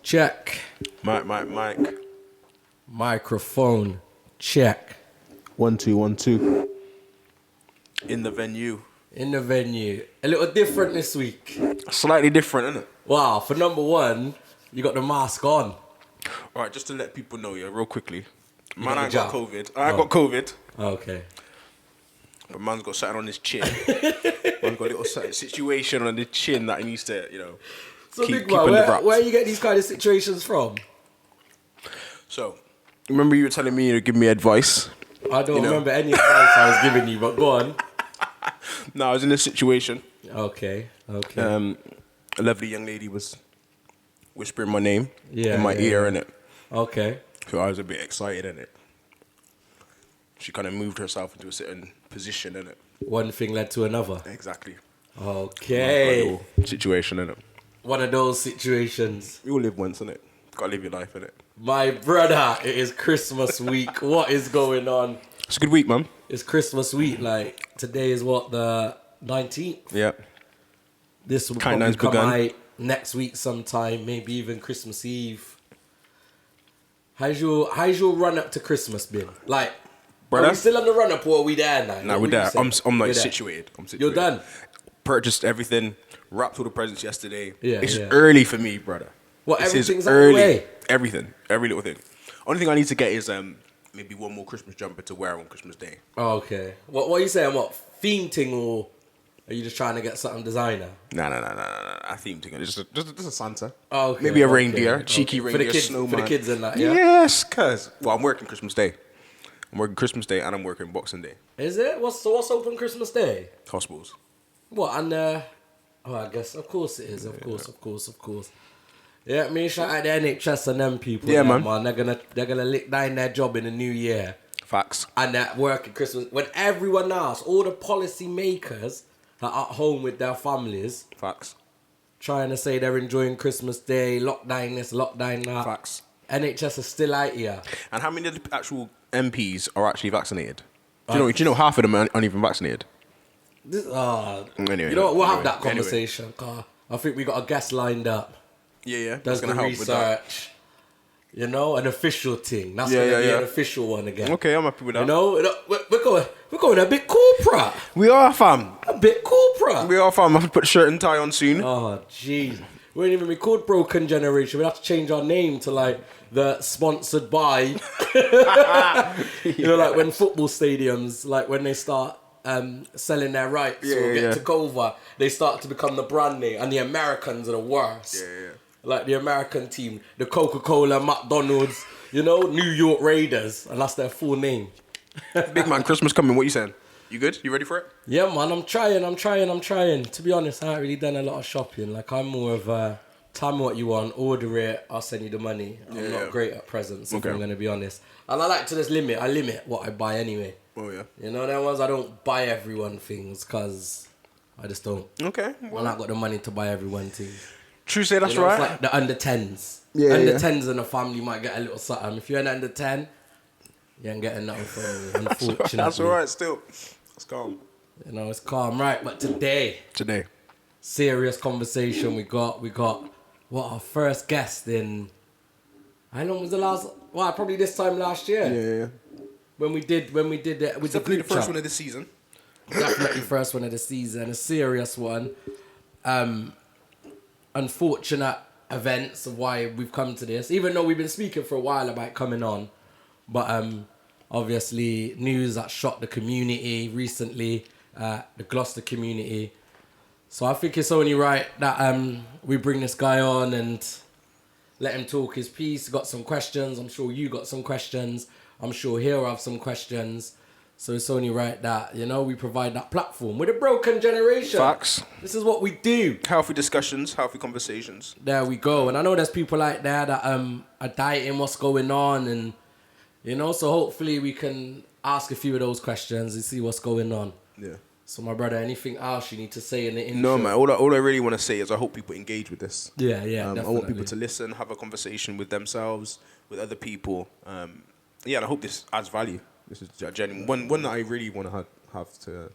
Check. Mic. Microphone. Check. 1 2 1 2. In the venue. In the venue. A little different this week. Slightly different, isn't it? Wow, for number one, you got the mask on. Alright, just to let people know, real quickly. got Man, the I got jab? COVID. I got COVID. Okay. But man's got something on his chin. Man's got a little situation on his chin that he needs to, So keep big man, under wraps. where you get these kind of situations from? So, remember you were telling me to give me advice? I don't remember any advice I was giving you, but go on. No, I was in a situation. Okay. A lovely young lady was whispering my name in my ear, innit? Okay. So I was a bit excited, innit? She kind of moved herself into a certain position, innit? One thing led to another. Exactly. Okay. Situation, innit? One of those situations. We all live once, innit? Gotta live your life, innit? My brother, it is Christmas week. What is going on? It's a good week, man. It's Christmas week. Like, today is what, the 19th? Yeah. This will Countdown's probably come begun. out next week sometime, maybe even Christmas Eve. How's your run up to Christmas been? Like, Brother? are we still on the run up or are we there now? Nah, What we're would there. you say? I'm We're like there. situated. I'm situated. You're done? Purchased everything. Wrapped all the presents yesterday. Yeah, It's yeah. early for me, brother. What, This is everything's out of the way? Everything. Every little thing. Only thing I need to get is maybe one more Christmas jumper to wear on Christmas Day. Oh, okay. What are you saying? What, theme thing or are you just trying to get something designer? Nah. I themed thing. Just a Santa. Oh, okay. Maybe a okay, reindeer. Cheeky For the reindeer kids, snowman. For the kids and that, yeah? Yes, cuz. Well, I'm working Christmas Day. I'm working Christmas Day and I'm working Boxing Day. Is it? What's open Christmas Day? Hospitals. What, and I guess, of course it is. Of course. Yeah, me shout out the NHS and them people. Yeah, there, man. They're gonna lick down their job in the new year. Facts. And that work at Christmas. When everyone else, all the policy makers are at home with their families, Facts. trying to say they're enjoying Christmas Day, lockdown this, lockdown that. Facts. NHS is still out here. And how many of the actual MPs are actually vaccinated? Do you know half of them aren't even vaccinated? Anyway, you know what? We'll have that anyway. conversation. I think we got a guest lined up. Yeah. Does the research. You know, an official thing. That's Yeah, gonna be yeah. an official one again. Okay, I'm happy with that. You know, we're going a bit corporate. We are, fam. A bit corporate. We are, fam. I have to put shirt and tie on soon. Oh, jeez. We ain't even be called Broken Generation. We have to change our name to like the sponsored by. You know, like when football stadiums, like when they start selling their rights took over, they start to become the brand name, and the Americans are the worst. Yeah. Like the American team, the Coca-Cola, McDonald's, you know, New York Raiders, and that's their full name. Big man, Christmas coming. What you saying? You good? You ready for it? Yeah, man, I'm trying. To be honest, I haven't really done a lot of shopping. Like, I'm more of a, tell me what you want, order it, I'll send you the money. I'm not great at presents, if I'm going to be honest. And I like to just limit what I buy anyway. Oh, yeah. You know, them ones I don't buy everyone things, because I just don't. Okay. Well, I not got the money to buy everyone things. True say, that's You know, right. It's like the under 10s. Yeah, Under yeah. 10s in the family might get a little something. If you're an under 10, you ain't getting nothing from me, unfortunately. That's all right, still. It's calm. You know, it's calm, right? But today, serious conversation we got what, our first guest in, how long was the last, well, probably this time last year. Yeah. When we did it with Definitely the the first chat. one of the season. Definitely first one of the season, a serious one. Unfortunate events of why we've come to this, even though we've been speaking for a while about coming on, but obviously news that shocked the community recently, the Gloucester community. So I think it's only right that we bring this guy on and let him talk his piece. Got some questions. I'm sure you got some questions. I'm sure he'll have some questions. So it's only right that, you know, we provide that platform. We're the Broken Generation. Facts. This is what we do. Healthy discussions, healthy conversations. There we go. And I know there's people out there that are dieting what's going on, and you know, so hopefully we can ask a few of those questions and see what's going on. Yeah. So my brother, anything else you need to say in the intro? No, man. All I really want to say is I hope people engage with this. Yeah, I definitely. want people to listen, have a conversation with themselves, with other people, and yeah, and I hope this adds value. This is a genuine one that I really want to have to,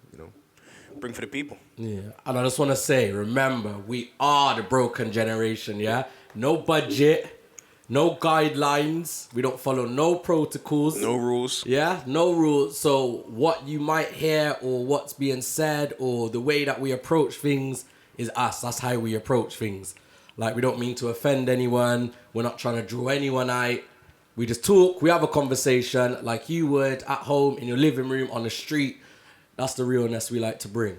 bring for the people. Yeah, and I just want to say, remember, we are the broken generation, yeah? No budget, no guidelines, we don't follow no protocols. No rules. Yeah, no rules. So what you might hear or what's being said or the way that we approach things is us. That's how we approach things. Like, we don't mean to offend anyone. We're not trying to draw anyone out. We just talk, we have a conversation like you would at home, in your living room, on the street. That's the realness we like to bring.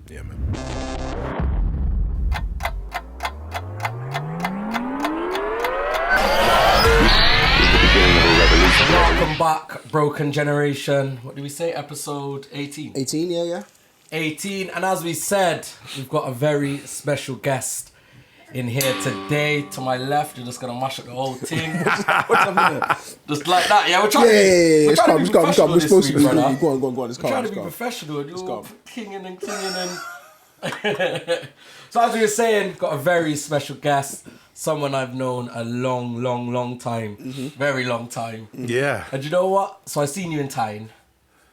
Yeah, man. Welcome back, Broken Generation. What did we say? Episode 18? 18, yeah. 18. And as we said, we've got a very special guest in here today. To my left, you're just going to mash up the whole thing. Just like that, yeah? We're trying to be professional. We're supposed to be. Brother. Go on. We're trying to be professional. You're kinging and clinging and... So as we were saying, got a very special guest. Someone I've known a long time. Very long time. Yeah. And you know what? So I seen you in Tyne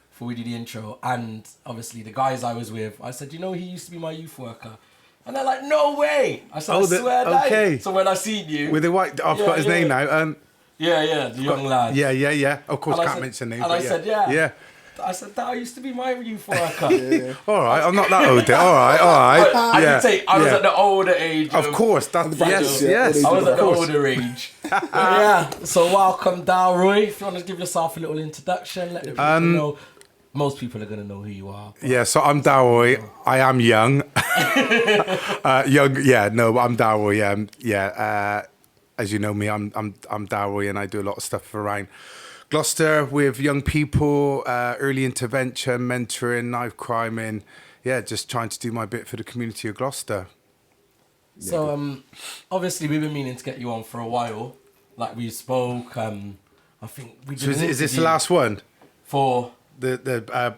before we did the intro. And obviously the guys I was with, I said, he used to be my youth worker. And they're like, no way. I said, I swear down. Okay. So when I seen you... With the white... I've got his name now. The young lad. Yeah. Of course, can't mention names. And I said, Yeah. I said, that used to be my youth worker. All right, I'm not that old. All right. I was at the older age. Of course, yes. I was at the older age. Yeah. So welcome, Delroy. If you want to give yourself a little introduction, let the people know. Most people are going to know who you are. Yeah, so I'm Delroy. I am young. But I'm Delroy. As you know me, I'm Delroy, and I do a lot of stuff around Gloucester with young people, early intervention, mentoring, knife crime, and just trying to do my bit for the community of Gloucester. So obviously we've been meaning to get you on for a while. Like we spoke. I think we did. So is this the last one for the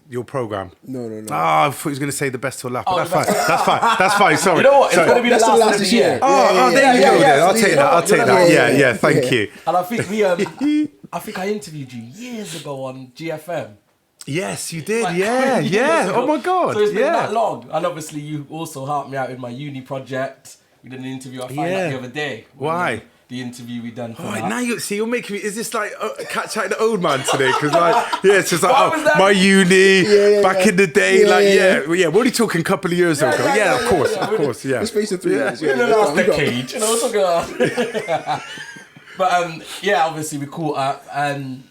your program? No. Oh, I thought he was going to say the best till last, but that's fine. Sorry. You know what? It's going to be the last of the year. There you go. Then I'll take that. Yeah. Thank you. And I think I think I interviewed you years ago on GFM. Yes, you did. Oh my God. So it's been that long. And obviously you also helped me out with my uni project. We did an interview I found out the other day. Why? The interview we done for now you're making me. Is this like catch out the old man today? Because it's just like my uni back in the day. We're only talking a couple of years ago. Of course. The space of 3 years. We're in the last decade. But obviously we caught up, and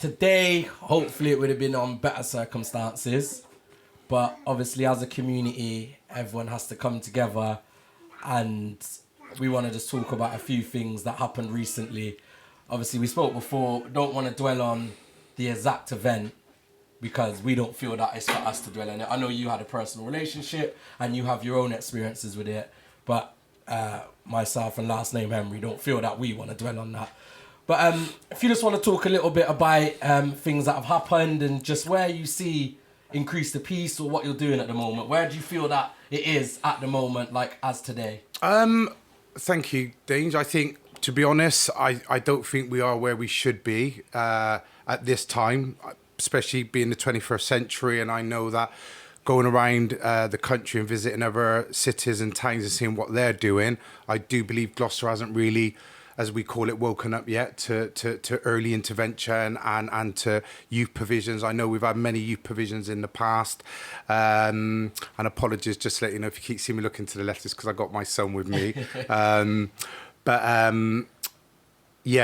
today hopefully it would have been on better circumstances. But obviously as a community, everyone has to come together, and we want to just talk about a few things that happened recently. Obviously, we spoke before, don't want to dwell on the exact event because we don't feel that it's for us to dwell on it. I know you had a personal relationship and you have your own experiences with it, but myself and last name Henry don't feel that we want to dwell on that. But if you just want to talk a little bit about things that have happened and just where you see increase the peace or what you're doing at the moment, where do you feel that it is at the moment, like as today? Thank you, Dange. I think, to be honest, I don't think we are where we should be at this time, especially being the 21st century. And I know that going around the country and visiting other cities and towns and seeing what they're doing, I do believe Gloucester hasn't really, as we call it, woken up yet to early intervention and to youth provisions. I know we've had many youth provisions in the past. And apologies, just to let you know, if you keep seeing me looking to the left, it's because I got my son with me.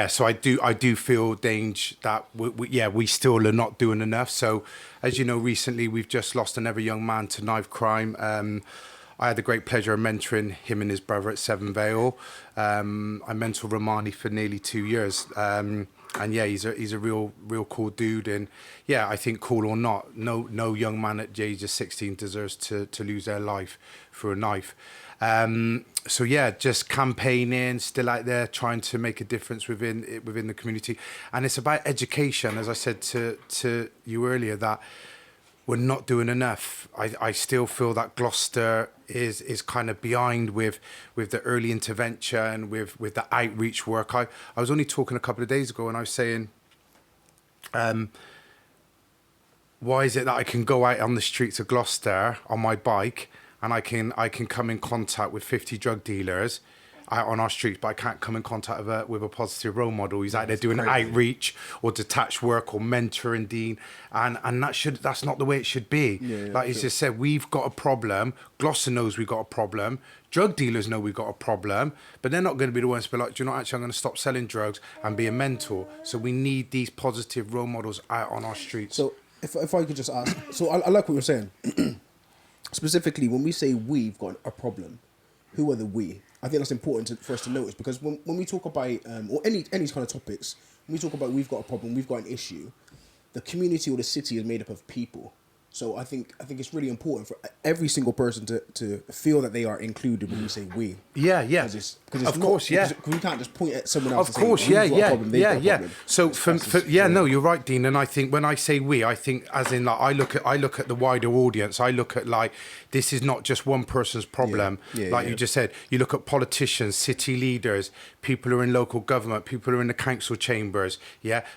So I do feel, Dange, that we still are not doing enough. So, as you know, recently we've just lost another young man to knife crime. I had the great pleasure of mentoring him and his brother at Seven Vale. I mentored Romani for nearly 2 years. He's a real cool dude. And I think cool or not, no young man at the age of 16 deserves to lose their life through a knife. Just campaigning, still out there trying to make a difference within the community. And it's about education, as I said to you earlier, that we're not doing enough. I still feel that Gloucester is kind of behind with the early intervention, with the outreach work. I was only talking a couple of days ago and I was saying, why is it that I can go out on the streets of Gloucester on my bike and I can come in contact with 50 drug dealers out on our streets, but I can't come in contact with a positive role model who's out there doing outreach or detached work or mentoring, Dean, and that's not the way it should be. Like you just said, we've got a problem. Gloucester knows we've got a problem. Drug dealers know we've got a problem, but they're not going to be the ones to be like, do you know, actually, I'm going to stop selling drugs and be a mentor. So we need these positive role models out on our streets. So if I could just ask, so I like what you're saying. Specifically, when we say we've got a problem, who are the we? I think that's important for us to notice, because when we talk about, or any kind of topics, when we talk about we've got a problem, we've got an issue, the community or the city is made up of people. So I think it's really important for every single person to feel that they are included when we say we. Yeah. Because Of course, yeah. We can't just point at someone else. Of course, yeah. So problem. no, you're right, Dean. And I think when I say we, I think as in like I look at the wider audience. I look at like this is not just one person's problem. You just said, you look at politicians, city leaders, people who are in local government, people who are in the council chambers,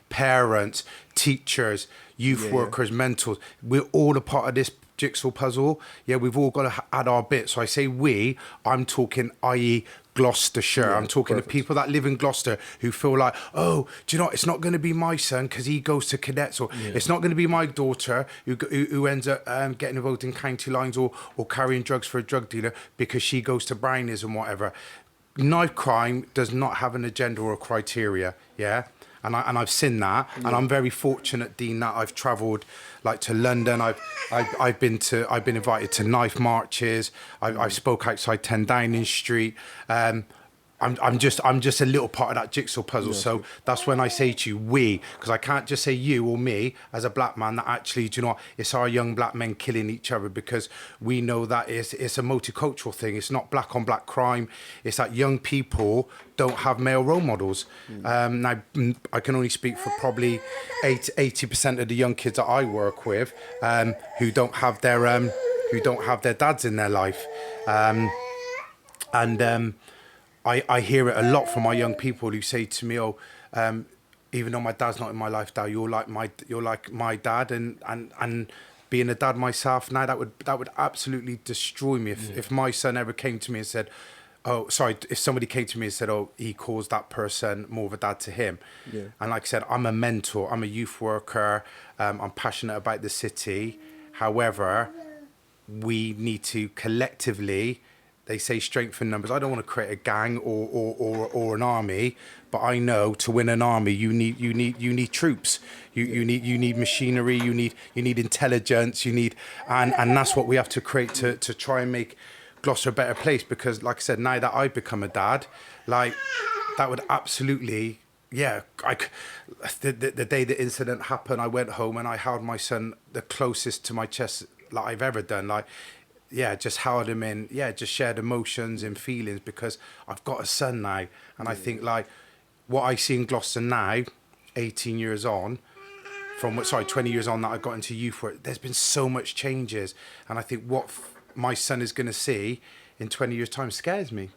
parents, teachers, youth workers, mentors. We're all a part of this jigsaw puzzle. We've all got to add our bit. So I say we, I'm talking i.e. Gloucestershire. I'm talking to people that live in Gloucester who feel like, oh, do you know what? It's not going to be my son because he goes to cadets, or it's not going to be my daughter who ends up getting involved in county lines or carrying drugs for a drug dealer because she goes to Brownies and whatever. Knife crime does not have an agenda or a criteria, and I've seen that, and I'm very fortunate, Dean, that I've travelled like to London. I've been invited to knife marches. I spoke outside 10 Downing Street. I'm just a little part of that jigsaw puzzle. So that's when I say to you, we, because I can't just say you or me as a black man, that actually, do you know what, it's our young black men killing each other, because we know that it's a multicultural thing. It's not black on black crime. It's that young people don't have male role models. Now, I can only speak for probably 80% of the young kids that I work with who don't have their dads in their life. I hear it a lot from my young people who say to me, even though my dad's not in my life now, you're like my dad, and being a dad myself now, that would absolutely destroy me if my son ever came to me and said, if somebody came to me and said, he calls that person more of a dad to him. And like I said, I'm a mentor, I'm a youth worker, I'm passionate about the city. However, we need to collectively, they say strength in numbers. I don't want to create a gang or an army, but I know to win an army, you need troops. You need machinery. You need intelligence. And that's what we have to create to try and make Gloucester a better place. Because, like I said, now that I've become a dad, like that would absolutely. The day the incident happened, I went home and I held my son the closest to my chest that I've ever done. Just held him in, just shared emotions and feelings, because I've got a son now. And I think what I see in Gloucester now, 18 years on, 20 years on that I got into youth work, there's been so much changes. And I think what my son is going to see in 20 years' time scares me.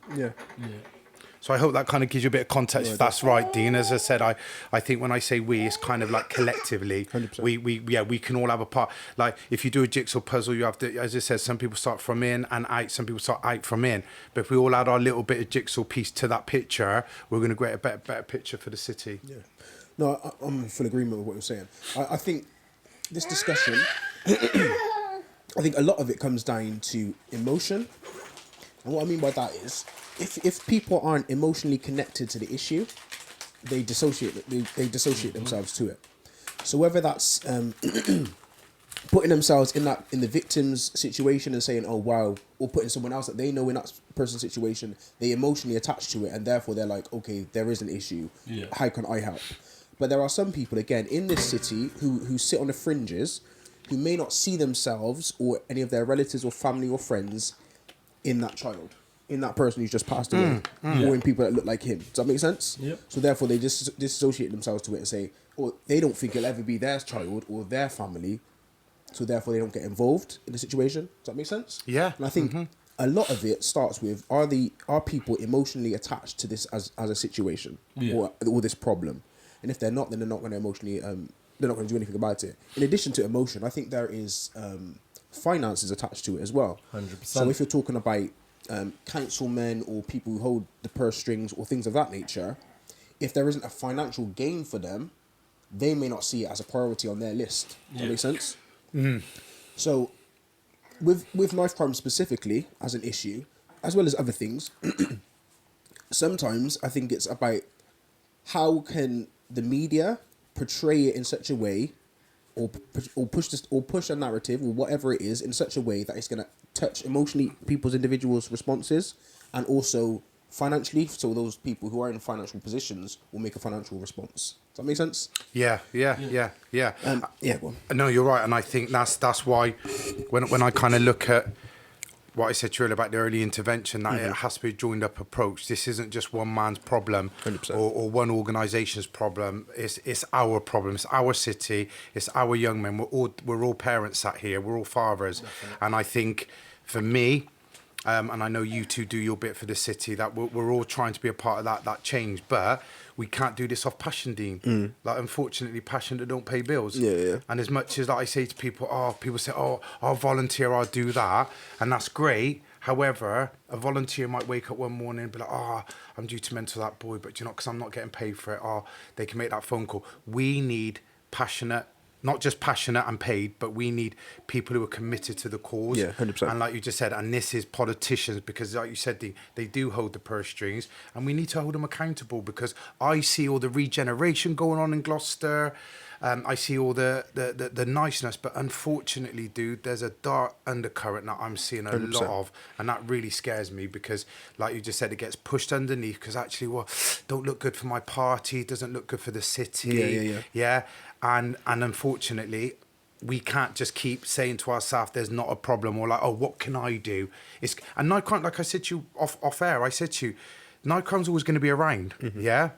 So I hope that kind of gives you a bit of context, if that's right, Dean. As I said, I think when I say we, it's kind of like collectively. 100%. We can all have a part. Like if you do a jigsaw puzzle, you have to, as I said, some people start from in and out, some people start out from in. But if we all add our little bit of jigsaw piece to that picture, we're going to create a better picture for the city. No, I'm in full agreement with what you're saying. I think this discussion, I think a lot of it comes down to emotion. And what I mean by that is, if people aren't emotionally connected to the issue, they dissociate themselves to it. So whether that's putting themselves in the victim's situation and saying, oh wow, or putting someone else that they know in that person's situation, they emotionally attach to it, and therefore they're like, okay, there is an issue. How can I help? But there are some people, again, in this city who sit on the fringes, who may not see themselves or any of their relatives or family or friends in that child, in that person who's just passed away, or in people that look like him. Does that make sense? So therefore they just disassociate themselves to it and say, or they don't think it'll ever be their child or their family, so therefore they don't get involved in the situation. Does that make sense? Yeah. And I think a lot of it starts with, are people emotionally attached to this as a situation or this problem? And if they're not, then they're not going to emotionally they're not going to do anything about it. In addition to emotion, I think there is finances attached to it as well. 100%. So if you're talking about councilmen or people who hold the purse strings or things of that nature, if there isn't a financial gain for them, they may not see it as a priority on their list. Does that make sense? So with knife crime specifically as an issue, as well as other things, sometimes I think it's about how can the media portray it in such a way, or push a narrative or whatever it is in such a way that it's going to touch emotionally people's individuals' responses, and also financially, so those people who are in financial positions will make a financial response. Does that make sense? Yeah. Yeah, go on. No, you're right, and I think that's why when I kind of look at what I said to you earlier about the early intervention, that it has to be a joined up approach. This isn't just one man's problem 100%. or one organisation's problem. It's our problem. It's our city. It's our young men. We're all parents sat here. We're all fathers. Definitely. And I think for me, and I know you two do your bit for the city, that we're all trying to be a part of that change, but we can't do this off passion, Dean. Like, unfortunately, passion that don't pay bills. Yeah. And as much as I say to people, people say, I'll volunteer, I'll do that, and that's great. However, a volunteer might wake up one morning and be like, I'm due to mentor that boy, but because I'm not getting paid for it, they can make that phone call. We need passionate, not just passionate and paid, but we need people who are committed to the cause. Yeah, 100%. And like you just said, and this is politicians, because like you said, they do hold the purse strings, and we need to hold them accountable, because I see all the regeneration going on in Gloucester. I see all the niceness, but unfortunately, dude, there's a dark undercurrent that I'm seeing a 100%. lot of, and that really scares me, because like you just said, it gets pushed underneath, because actually, don't look good for my party, doesn't look good for the city. Yeah. And unfortunately, we can't just keep saying to ourselves, there's not a problem, or like, what can I do? And night crime, like I said to you off air, I said to you, night crime's always going to be around. Yeah.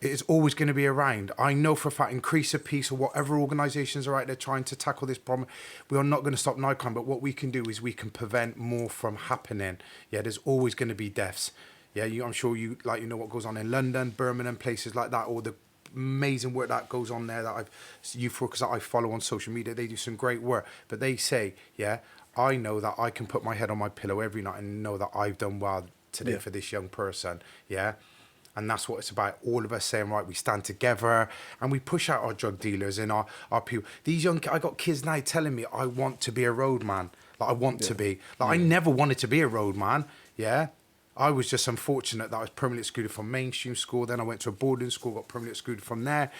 It is always going to be around. I know for a fact, Increase of Peace or whatever organisations are out there trying to tackle this problem, we are not going to stop night crime, but what we can do is we can prevent more from happening. Yeah, there's always going to be deaths. Yeah, I'm sure you know what goes on in London, Birmingham, places like that, or the amazing work that goes on there that because I follow on social media. They do some great work, but they say, I know that I can put my head on my pillow every night and know that I've done well today for this young person. And that's what it's about. All of us saying, right, we stand together and we push out our drug dealers and our people. I got kids now telling me, I want to be a roadman. Like, I want to be. I never wanted to be a roadman. I was just unfortunate that I was permanently excluded from mainstream school. Then I went to a boarding school, got permanently excluded from there,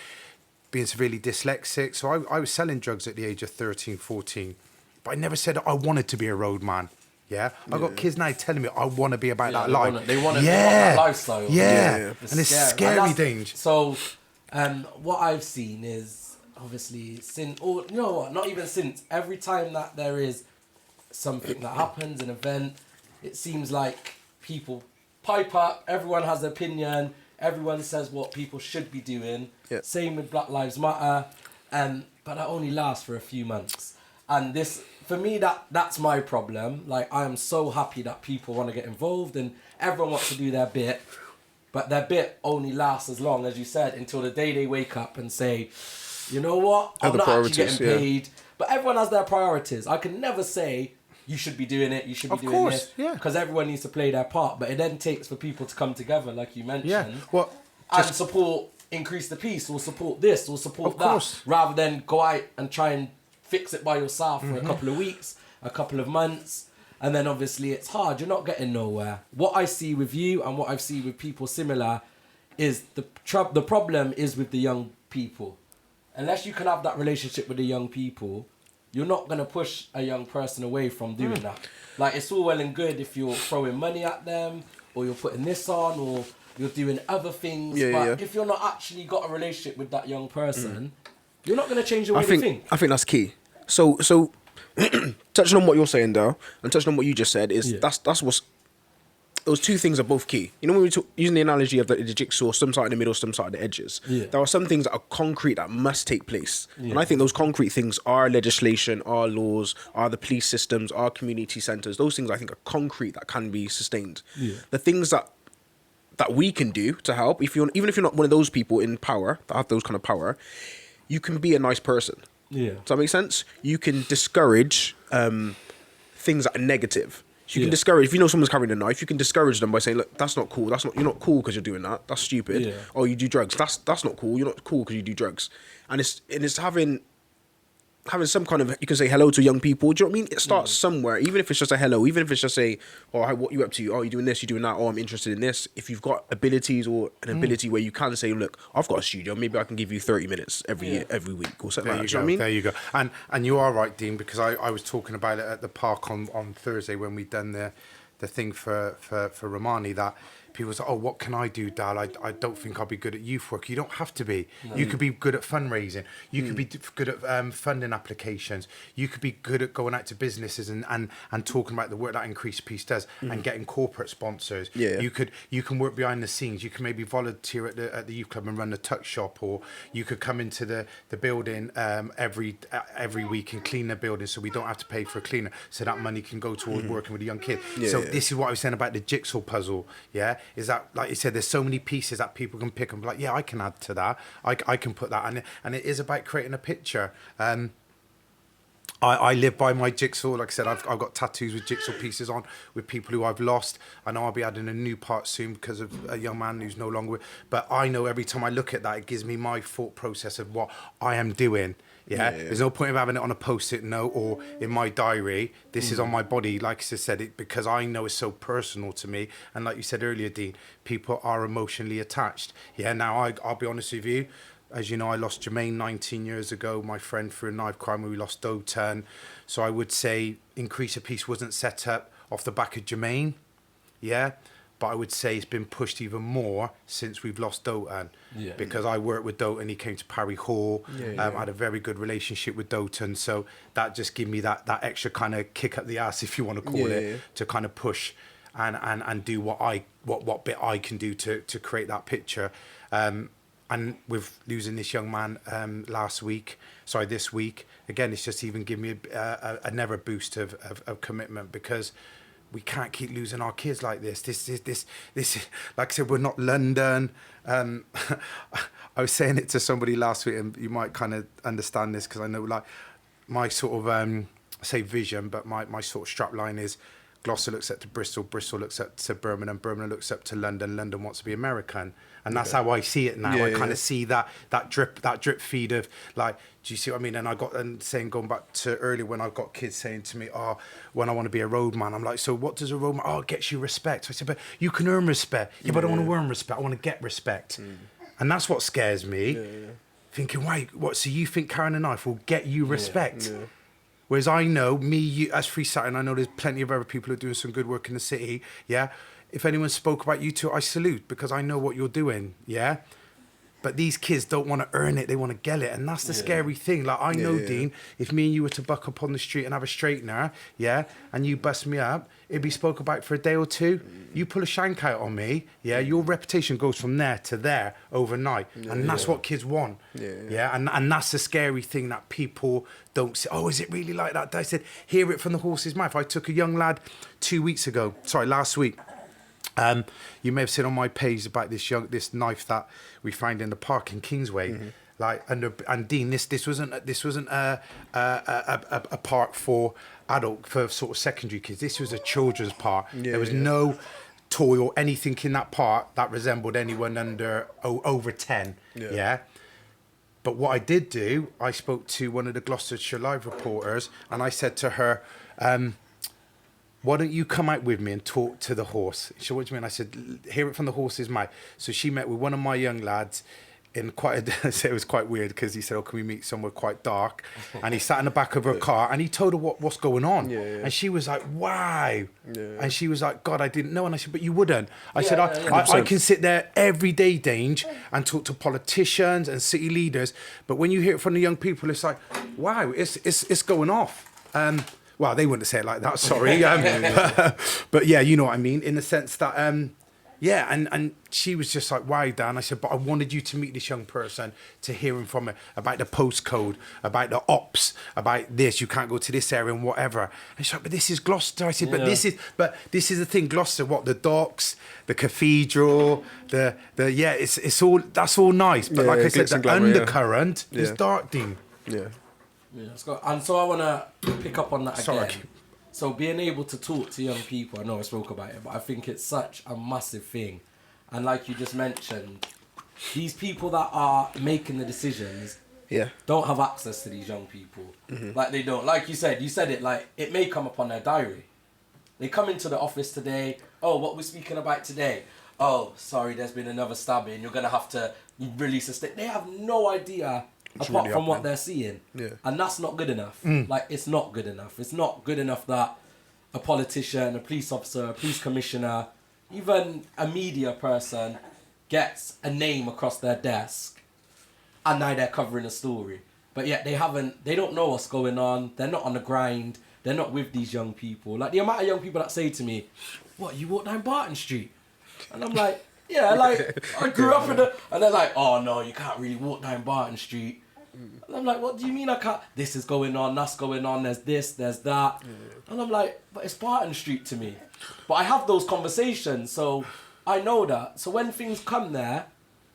being severely dyslexic. So I was selling drugs at the age of 13, 14. But I never said I wanted to be a roadman. I got kids now telling me I want to be about that life. They want that lifestyle. And it's scary, danger. So, what I've seen is obviously not even since. Every time that there is something that happens, an event, it seems like people pipe up. Everyone has an opinion. Everyone says what people should be doing. Same with Black Lives Matter, but that only lasts for a few months. And this, for me, that's my problem. Like, I am so happy that people want to get involved and everyone wants to do their bit, but their bit only lasts as long, as you said, until the day they wake up and say, you know what, I'm not actually getting paid. But everyone has their priorities. I can never say you should be doing it, you should be doing this, because everyone needs to play their part. But it then takes for people to come together, like you mentioned, and support Increase the Peace, or support this, or support that, rather than go out and try and fix it by yourself for a couple of weeks, a couple of months, and then obviously it's hard. You're not getting nowhere. What I see with you and what I've seen with people similar is the problem is with the young people. Unless you can have that relationship with the young people, you're not going to push a young person away from doing that. Like, it's all well and good if you're throwing money at them, or you're putting this on, or you're doing other things. But if you're not actually got a relationship with that young person, you're not going to change the way they think. I think that's key. So touching on what you're saying there, and touching on what you just said, is that's what's... Those two things are both key. You know, when we talk, using the analogy of the jigsaw, some side in the middle, some side at the edges, there are some things that are concrete that must take place. And I think those concrete things are legislation, are laws, are the police systems, are community centres. Those things I think are concrete that can be sustained. The things that we can do to help, even if you're not one of those people in power, that have those kind of power, you can be a nice person. Yeah. Does that make sense? You can discourage things that are negative. So you can discourage, if you know someone's carrying a knife, you can discourage them by saying, look, that's not cool. You're not cool because you're doing that. That's stupid. Yeah. Oh, you do drugs. That's not cool. You're not cool because you do drugs. And it's having some kind of, you can say hello to young people. Do you know what I mean? It starts somewhere, even if it's just a hello, even if it's just a, oh, hi, what you up to? Oh, you're doing this, you're doing that. Oh, I'm interested in this. If you've got abilities or an ability where you can say, look, I've got a studio, maybe I can give you 30 minutes every week or something like that. Do you know what I mean? There you go. And you are right, Dean, because I was talking about it at the park on Thursday when we'd done the thing for Romani, that people say, oh, what can I do, Dal? I don't think I'll be good at youth work. You don't have to be. You could be good at fundraising. You could be good at funding applications. You could be good at going out to businesses and talking about the work that Increased Peace does and getting corporate sponsors. Yeah. You can work behind the scenes. You can maybe volunteer at the youth club and run the tuck shop, or you could come into the building every week and clean the building, so we don't have to pay for a cleaner, so that money can go towards working with the young kids. This is what I was saying about the jigsaw puzzle. Yeah, is that, like you said, there's so many pieces that people can pick and be like, yeah, I can add to that. I can put that, and it is about creating a picture. I live by my jigsaw. Like I said, I've got tattoos with jigsaw pieces on with people who I've lost. I know I'll be adding a new part soon because of a young man who's no longer with. But I know every time I look at that, it gives me my thought process of what I am doing. Yeah. There's no point of having it on a post-it note or in my diary. This is on my body, like I said, it because I know it's so personal to me. And like you said earlier, Dean, people are emotionally attached. Yeah. Now I'll be honest with you. As you know, I lost Jermaine 19 years ago, my friend, through a knife crime, where we lost Dotan. So I would say Increase of Peace wasn't set up off the back of Jermaine, yeah? But I would say it's been pushed even more since we've lost Dotan. Yeah. Because I worked with Dotan, he came to Parry Hall. I had a very good relationship with Dotan. So that just gave me that extra kind of kick up the ass, if you want to call it, to kind of push and do what bit I can do to create that picture. And with losing this young man this week, again, it's just even given me another boost of commitment, because we can't keep losing our kids like this. This, like I said, we're not London. I was saying it to somebody last week, and you might kind of understand this, because I know, like, my sort of, say vision, but my sort of strap line is, Gloucester looks up to Bristol, Bristol looks up to Birmingham, Birmingham looks up to London, London wants to be American. And that's how I see it now. I kind of see that drip feed of, like, do you see what I mean? And I got, and saying, going back to earlier when I got kids saying to me, oh, when I want to be a roadman, I'm like, so what does a roadman? Oh, it gets you respect. So I said, but you can earn respect. Yeah, but I don't want to earn respect. I want to get respect. And that's what scares me. Thinking, wait, what? So you think carrying a knife will get you respect? Whereas I know, you, as Free Saturn, I know there's plenty of other people who are doing some good work in the city, yeah? If anyone spoke about you two, I salute, because I know what you're doing, yeah? But these kids don't want to earn it, they want to get it. And that's the scary thing. Like, I know, Dean, if me and you were to buck up on the street and have a straightener, yeah, and you bust me up, it'd be spoke about for a day or two. You pull a shank out on me, yeah, your reputation goes from there to there overnight. And that's what kids want. And that's the scary thing that people don't say. Oh, is it really like that? I said, hear it from the horse's mouth. I took a young lad last week. You may have seen on my page about this knife that we found in the park in Kingsway. And Dean, this wasn't a park for sort of secondary kids. This was a children's park. There was no toy or anything in that park that resembled anyone under over 10. But what I did do, I spoke to one of the Gloucestershire Live reporters, and I said to her, why don't you come out with me and talk to the horse? She said, what do you mean? I said, hear it from the horse's mouth. So she met with one of my young lads in it was quite weird, because he said, oh, can we meet somewhere quite dark? And he sat in the back of her car and he told her what's going on. And she was like, wow. And she was like, God, I didn't know. And I said, but you wouldn't. I said, I can sit there every day, Dange, and talk to politicians and city leaders. But when you hear it from the young people, it's like, wow, it's going off. Well, they wouldn't say it like that, sorry. But yeah, you know what I mean, in the sense that, Yeah, and she was just like, "Why, Dan?" I said, "But I wanted you to meet this young person, to hear him from it about the postcode, about the ops, about this. You can't go to this area and whatever." And she's like, "But this is Gloucester." I said, "But this is the thing, Gloucester. What, the docks, the cathedral, the it's all, that's all nice. But like I said, the undercurrent is dark, Dean." Yeah. Yeah, and so I want to pick up on that again. Sorry. So being able to talk to young people, I know I spoke about it, but I think it's such a massive thing. And like you just mentioned, these people that are making the decisions don't have access to these young people. Like they don't. Like you said it, like it may come up on their diary. They come into the office today, oh, what we're speaking about today? Oh, sorry, there's been another stabbing. You're going to have to release a statement. They have no idea apart from what they're seeing. Yeah. And that's not good enough. Like, it's not good enough. It's not good enough that a politician, a police officer, a police commissioner, even a media person gets a name across their desk and now they're covering a story. But yet they don't know what's going on. They're not on the grind. They're not with these young people. Like, the amount of young people that say to me, "What, you walk down Barton Street?" And I'm like, yeah, like, I grew up in the... And they're like, "Oh, no, you can't really walk down Barton Street." And I'm like, "What do you mean I can't? This is going on, that's going on, there's this, there's that." And I'm like, "But it's Barton Street to me." But I have those conversations, so I know that. So when things come there,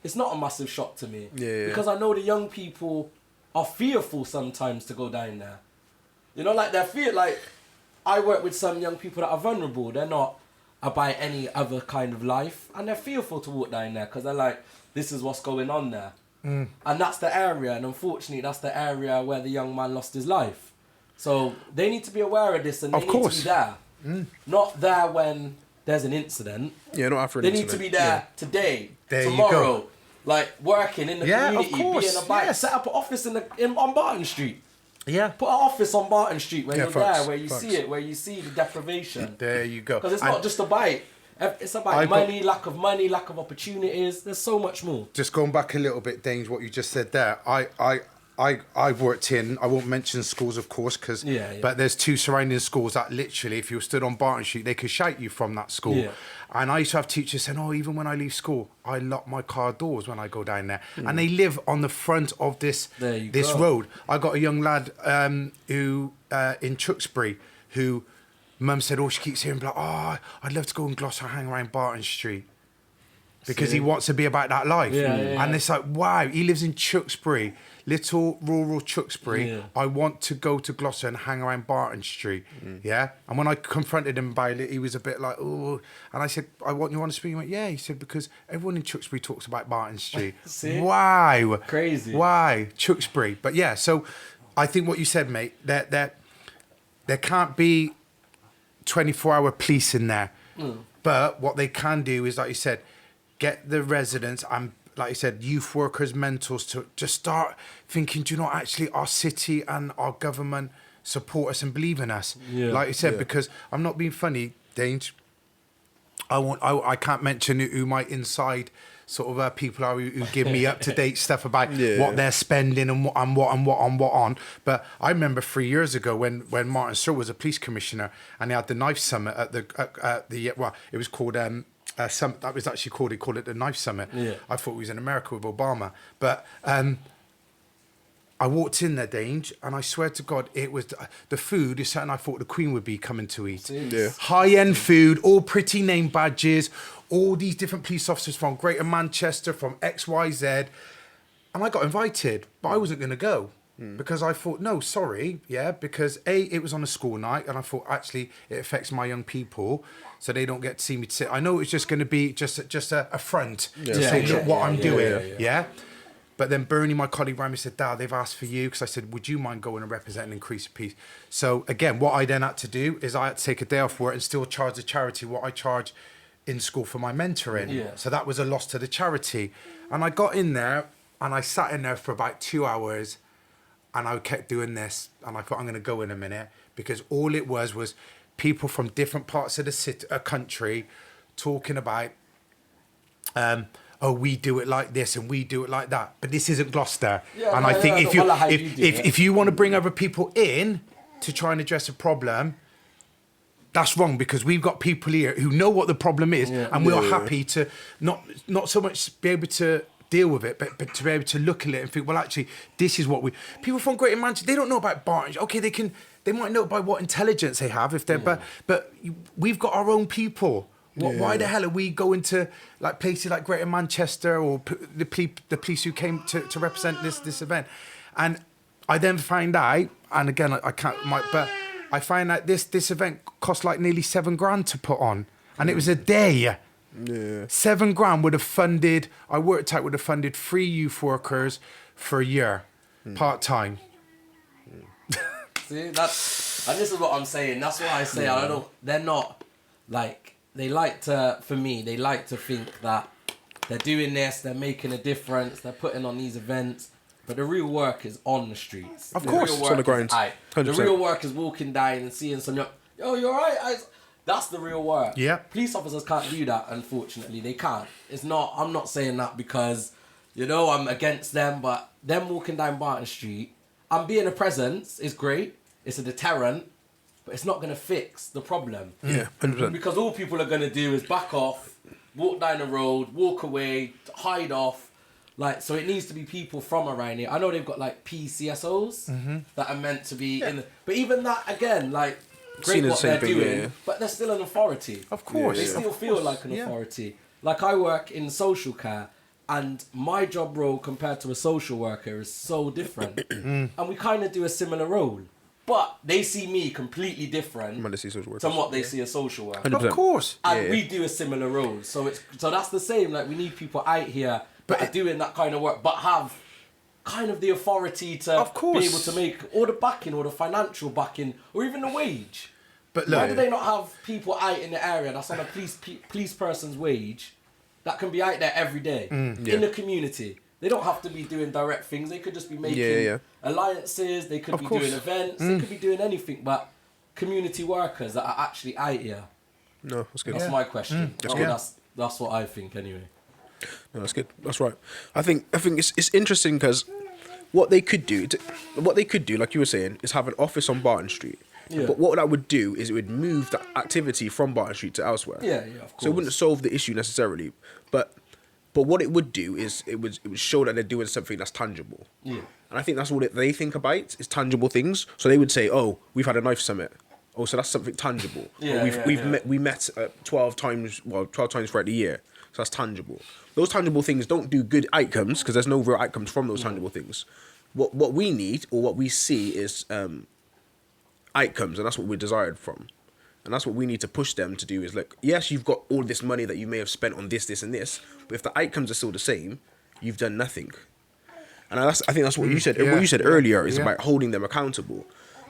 it's not a massive shock to me. Because I know the young people are fearful sometimes to go down there. You know, like, like, I work with some young people that are vulnerable. They're not about any other kind of life. And they're fearful to walk down there because they're like, this is what's going on there. And that's the area. And unfortunately, that's the area where the young man lost his life. So they need to be aware of this and they need to be there. Not there when there's an incident. Yeah, not after an They incident. need to be there today, There you tomorrow. go. Like, working in the community, of course, being about, yes. set up an office on Barton Street. Yeah. Put an office on Barton Street where you're facts, there, where you see it, where you see the deprivation. There you go. Because it's not just about, it's about money, lack of opportunities. There's so much more. Just going back a little bit, Danes, what you just said there. I've worked in, I won't mention schools, of course, but there's two surrounding schools that literally, if you stood on Barton Street, they could shout you from that school. Yeah. And I used to have teachers saying, "Oh, even when I leave school, I lock my car doors when I go down there." And they live on the front of this road. I got a young lad who in Tewkesbury who mum said, "Oh, she keeps hearing like, oh, I'd love to go in Gloucester, hang around Barton Street." Because he wants to be about that life. And it's like, wow, he lives in Tewkesbury, little rural Tewkesbury. Yeah. I want to go to Gloucester and hang around Barton Street. Yeah. And when I confronted him about it, he was a bit like, "Oh." And I said, "You want to speak?" He went, "Yeah." He said, "Because everyone in Tewkesbury talks about Barton Street." Wow. Crazy. Why? Tewkesbury. But yeah, so I think what you said, mate, that there can't be 24-hour police in there. But what they can do is, like you said, get the residents and, like you said, youth workers, mentors to just start thinking, do you know, actually our city and our government support us and believe in us. Yeah. Like you said, because I'm not being funny, Dange. I can't mention who my inside sort of people are who give me up-to-date stuff about what they're spending and what on. But I remember 3 years ago when Martin Searle was a police commissioner and he had the knife summit at the it was called that was actually called, he called it the Knife Summit. Yeah. I thought it was in America with Obama. But I walked in there, Dange, and I swear to God, it was the food is something I thought the Queen would be coming to eat. Yeah. High-end food, all pretty name badges, all these different police officers from Greater Manchester, from XYZ. And I got invited, but I wasn't going to go. Because I thought, no, sorry, because it was on a school night, and I thought, actually, it affects my young people, so they don't get to see me sit. I know it's just going to be just a front to say, look what I'm doing, But then Bernie, my colleague, rang me and said, "Dad, they've asked for you," because I said, "Would you mind going and representing Increase of Peace?" So again, what I then had to do is I had to take a day off work and still charge the charity what I charge in school for my mentoring. Yeah. So that was a loss to the charity. And I got in there and I sat in there for about 2 hours. And I kept doing this, and I thought, I'm going to go in a minute, because all it was people from different parts of the country talking about, oh, we do it like this and we do it like that, but this isn't Gloucester. Yeah, and I think if you want to bring other people in to try and address a problem, that's wrong, because we've got people here who know what the problem is, and we're happy to not so much be able to deal with it, but to be able to look at it and think, well, actually, this is what we... People from Greater Manchester, they don't know about Barton. Okay, they might know by what intelligence they have, if they're... But we've got our own people. Why the hell are we going to like places like Greater Manchester or the police who came to represent this event? And I then find out, and again, I can't... but I find out this event cost like nearly $7,000 to put on. And it was a day. Yeah. $7,000 would have funded, I worked out, would have funded 3 youth workers for a year, part-time. See, and this is what I'm saying. That's why I say they're not, like, they like to think that they're doing this, they're making a difference, they're putting on these events, but the real work is on the streets. Of course, it's on the grind. The real work is walking down and seeing some, yo, you're right. That's the real work. Yeah. Police officers can't do that, unfortunately. They can't. I'm not saying that because, I'm against them, but them walking down Barton Street and being a presence is great. It's a deterrent, but it's not going to fix the problem. Yeah, 100%. Because all people are going to do is back off, walk down the road, walk away, hide off. Like, so it needs to be people from around here. I know they've got like PCSOs that are meant to be in. But even that, again, like, great what they're doing, but they're still an authority. Of course. They still feel like an authority. Like, I work in social care, and my job role compared to a social worker is so different. And we kind of do a similar role. But they see me completely different from what they see a social worker. 100%. Of course. And we do a similar role. So that's the same. Like, we need people out here that are doing that kind of work, but have kind of the authority to be able to make all the backing, or the financial backing, or even the wage. But look, why do they not have people out in the area that's on a police person's wage that can be out there every day in the community? They don't have to be doing direct things. They could just be making alliances. They could be doing events. They could be doing anything, but community workers that are actually out here. No, that's good. That's my question. That's good. That's what I think anyway. No, that's good. That's right. I think it's interesting because what they could do, like you were saying, is have an office on Barton Street. Yeah. But what that would do is it would move that activity from Barton Street to elsewhere. Yeah, of course. So it wouldn't solve the issue necessarily, but what it would do is it would show that they're doing something that's tangible. Yeah. And I think that's what they think about is tangible things. So they would say, "Oh, we've had a knife summit. Oh, so that's something tangible. We met 12 times throughout the year. So that's tangible. Those tangible things don't do good outcomes because there's no real outcomes from those tangible things. What we need or what we see is outcomes, and that's what we're desired from. And that's what we need to push them to do is like, yes, you've got all this money that you may have spent on this, and this, but if the outcomes are still the same, you've done nothing. And I think that's what you said. What you said earlier is about holding them accountable.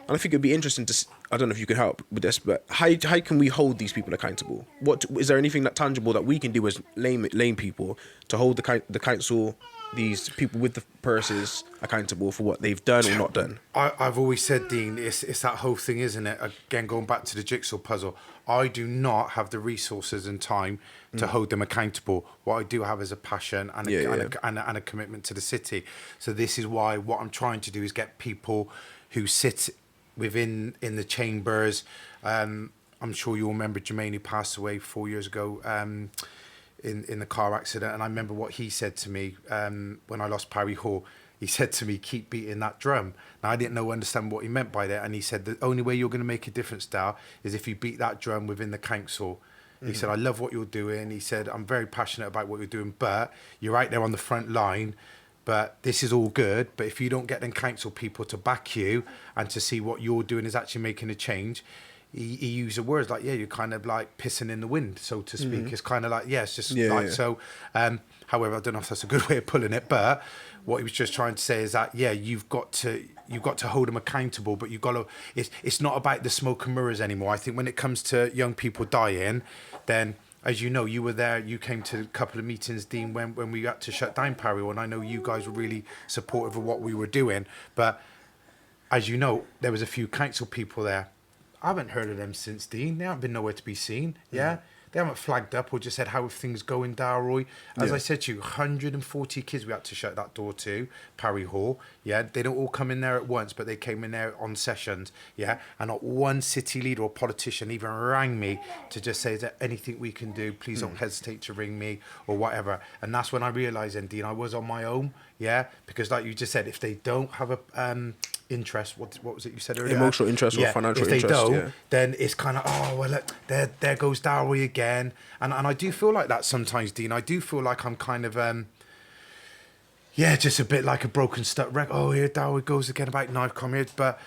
And I think it'd be interesting to. I don't know if you could help with this, but how can we hold these people accountable? What is there anything that tangible that we can do as lame people to hold the council, these people with the purses, accountable for what they've done or not done? I've always said, Dean, it's that whole thing, isn't it? Again, going back to the jigsaw puzzle, I do not have the resources and time to hold them accountable. What I do have is a passion and a commitment to the city. So this is why what I'm trying to do is get people who sit within in the chambers. I'm sure you'll remember Jermaine, who passed away 4 years ago in the car accident. And I remember what he said to me when I lost Parry Hall. He said to me, keep beating that drum. Now, I didn't understand what he meant by that. And he said, the only way you're going to make a difference, Dal, is if you beat that drum within the council. He said, I love what you're doing. He said, I'm very passionate about what you're doing, but you're out there on the front line. But this is all good. But if you don't get them council people to back you and to see what you're doing is actually making a change, he used the words like, you're kind of like pissing in the wind, so to speak. It's kind of like, it's just so. However, I don't know if that's a good way of pulling it, but what he was just trying to say is that, you've got to hold them accountable, but you've got to, it's not about the smoke and mirrors anymore. I think when it comes to young people dying, then, as you know, you were there, you came to a couple of meetings, Dean, when we had to shut down Parry, and I know you guys were really supportive of what we were doing, but as you know, there was a few council people there. I haven't heard of them since, Dean. They haven't been nowhere to be seen, They haven't flagged up or just said how things going, Delroy. As I said to you, 140 kids we had to shut that door to, Parry Hall. Yeah, they don't all come in there at once, but they came in there on sessions. Yeah, and not one city leader or politician even rang me to just say, is there anything we can do? Please don't hesitate to ring me or whatever. And that's when I realised, and Dean, I was on my own. Yeah, because like you just said, if they don't have a interest, what was it you said earlier? Emotional interest or financial interest. If they don't, then it's kind of, oh, well, look, there goes Delroy again. And I do feel like that sometimes, Dean. I do feel like I'm kind of, just a bit like a broken stuck record. Oh, here Delroy goes again about knife comrades. But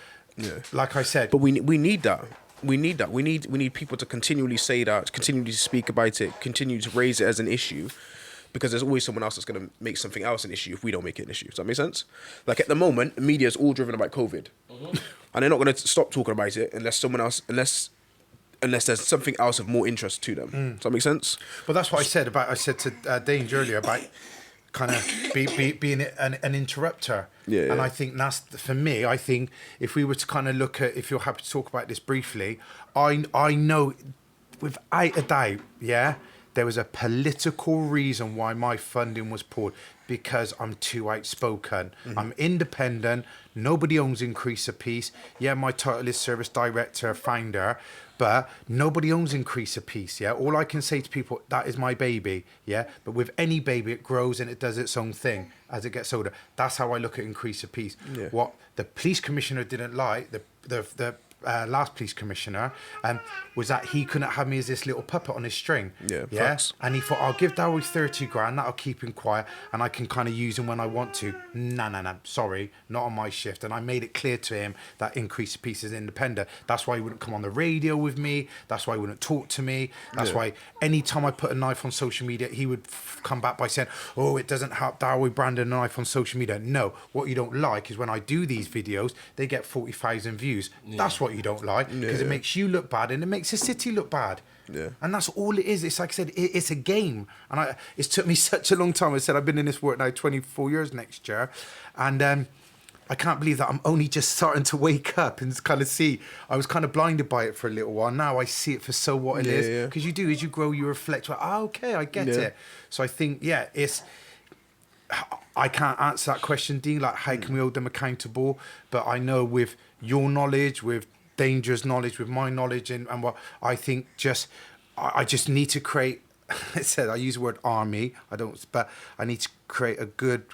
like I said. But we need that. We need that. We need people to continually say that, continually speak about it, continue to raise it as an issue. Because there's always someone else that's going to make something else an issue if we don't make it an issue. Does that make sense? Like at the moment, the media is all driven about COVID. And they're not going to stop talking about it unless there's something else of more interest to them. Does that make sense? Well, that's what I said to Dange earlier about kind of being an interrupter. And I think that's, for me, I think if we were to kind of look at, if you're happy to talk about this briefly, I know without a doubt, there was a political reason why my funding was pulled, because I'm too outspoken. I'm independent. Nobody owns Increase a Peace. Yeah, my title is Service Director, Founder, but nobody owns Increase a Peace. Yeah, all I can say to people, that is my baby. Yeah, but with any baby, it grows and it does its own thing as it gets older. That's how I look at Increase a Peace. What the police commissioner didn't like, the last police commissioner, was that he couldn't have me as this little puppet on his string. Facts. And he thought, I'll give Delroy 30 grand, that'll keep him quiet, and I can kind of use him when I want to. No, sorry, not on my shift. And I made it clear to him that Increase of Peace is independent. That's why he wouldn't come on the radio with me. That's why he wouldn't talk to me. That's why anytime I put a knife on social media, he would come back by saying, oh, it doesn't help Delroy brand a knife on social media. No, what you don't like is when I do these videos, they get 40,000 views. That's what you don't like, because it makes you look bad and it makes the city look bad. And that's all it is. It's like I said, it's a game. And it's took me such a long time. I said I've been in this work now 24 years next year, and I can't believe that I'm only just starting to wake up and kind of see. I was kind of blinded by it for a little while. Now I see it for what it is. Because you do, as you grow, you reflect. Like, okay, I get it. So I think, it's. I can't answer that question, Dean. Like, how can we hold them accountable? But I know with your knowledge, with Danger's knowledge, with my knowledge, and what I think, I just need to create. I use the word army. But I need to create a good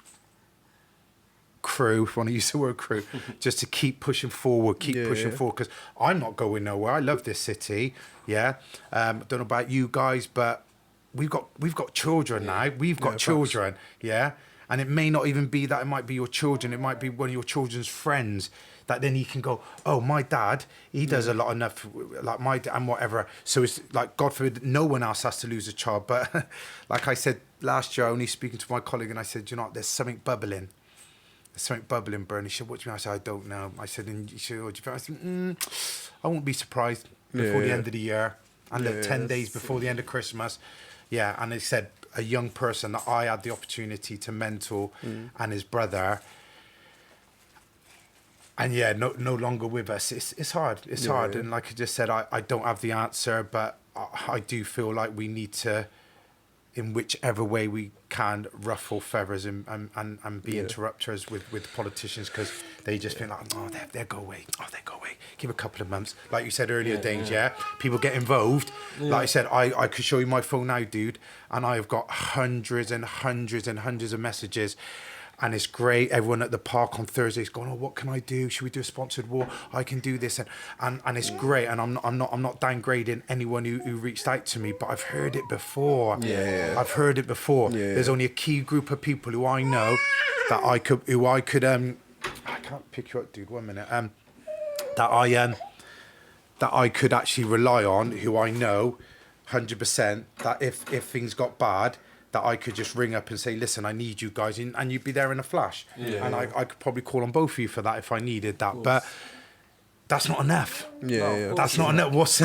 crew, if I want to use the word crew, just to keep pushing forward, because I'm not going nowhere. I love this city. I don't know about you guys, but we've got children now. We've got children. And it may not even be that. It might be your children. It might be one of your children's friends. That then he can go, oh, my dad, he does a lot enough, like my dad and whatever. So it's like, God forbid, no one else has to lose a child. But like I said last year, only speaking to my colleague, and I said, you know what, there's something bubbling. There's something bubbling, Bernie. He said, what do you mean? I said, I don't know. I said, and he said, what do you think? I said, I won't be surprised before the end of the year. And 10 days before the end of Christmas. And he said, a young person that I had the opportunity to mentor and his brother. And no longer with us. It's hard. It's hard. And like I just said, I don't have the answer, but I do feel like we need to, in whichever way we can, ruffle feathers and be interrupters with politicians, because they just feel like, oh, they'll go away. Oh, they go away. Give a couple of months. Like you said earlier, Dange, people get involved. Like I said, I could show you my phone now, dude, and I've got hundreds and hundreds and hundreds of messages. And it's great. Everyone at the park on Thursdays going, oh, what can I do? Should we do a sponsored walk? I can do this, and it's great. And I'm not downgrading anyone who reached out to me, but I've heard it before. I've heard it before. There's only a key group of people who I know that I could I can't pick you up, dude. 1 minute. That I could actually rely on, who I know 100% that if things got bad, that I could just ring up and say, listen, I need you guys, and you'd be there in a flash. I could probably call on both of you for that if I needed that. But that's not enough. That's not enough. What's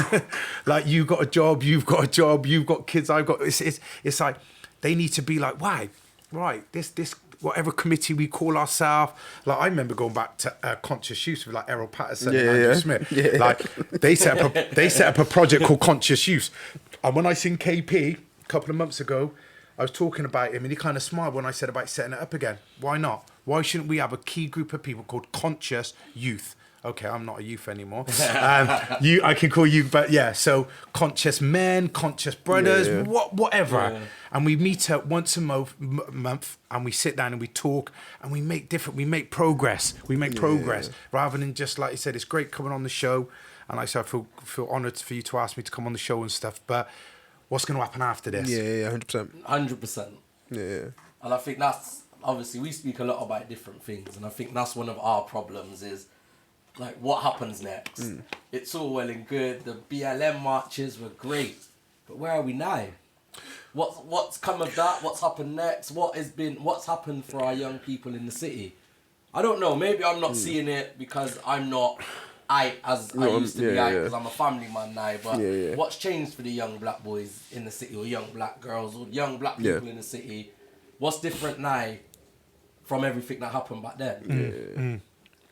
like, you got a job, you've got a job, you've got kids, I've got. It's like they need to be like, why, right? This whatever committee we call ourselves. Like I remember going back to Conscious Use with like Errol Patterson and Andrew Smith. Like they set up a project called Conscious Use. And when I seen KP a couple of months ago, I was talking about him and he kind of smiled when I said about setting it up again. Why not? Why shouldn't we have a key group of people called conscious youth? Okay, I'm not a youth anymore. I can call you, but yeah. So conscious men, conscious brothers, whatever. Yeah. And we meet up once a month, and we sit down and we talk, and we make progress. We make progress rather than just like you said. It's great coming on the show, and like I said, I feel honoured for you to ask me to come on the show and stuff. But what's going to happen after this? Yeah, 100%. 100%. Yeah. And I think that's obviously we speak a lot about different things, and I think that's one of our problems is. Like, what happens next? It's all well and good. The BLM marches were great. But where are we now? What's come of that? What's happened next? What's happened for our young people in the city? I don't know. Maybe I'm not seeing it because I'm not I used to be because I'm a family man now. But what's changed for the young black boys in the city or young black girls or young black people in the city? What's different now from everything that happened back then?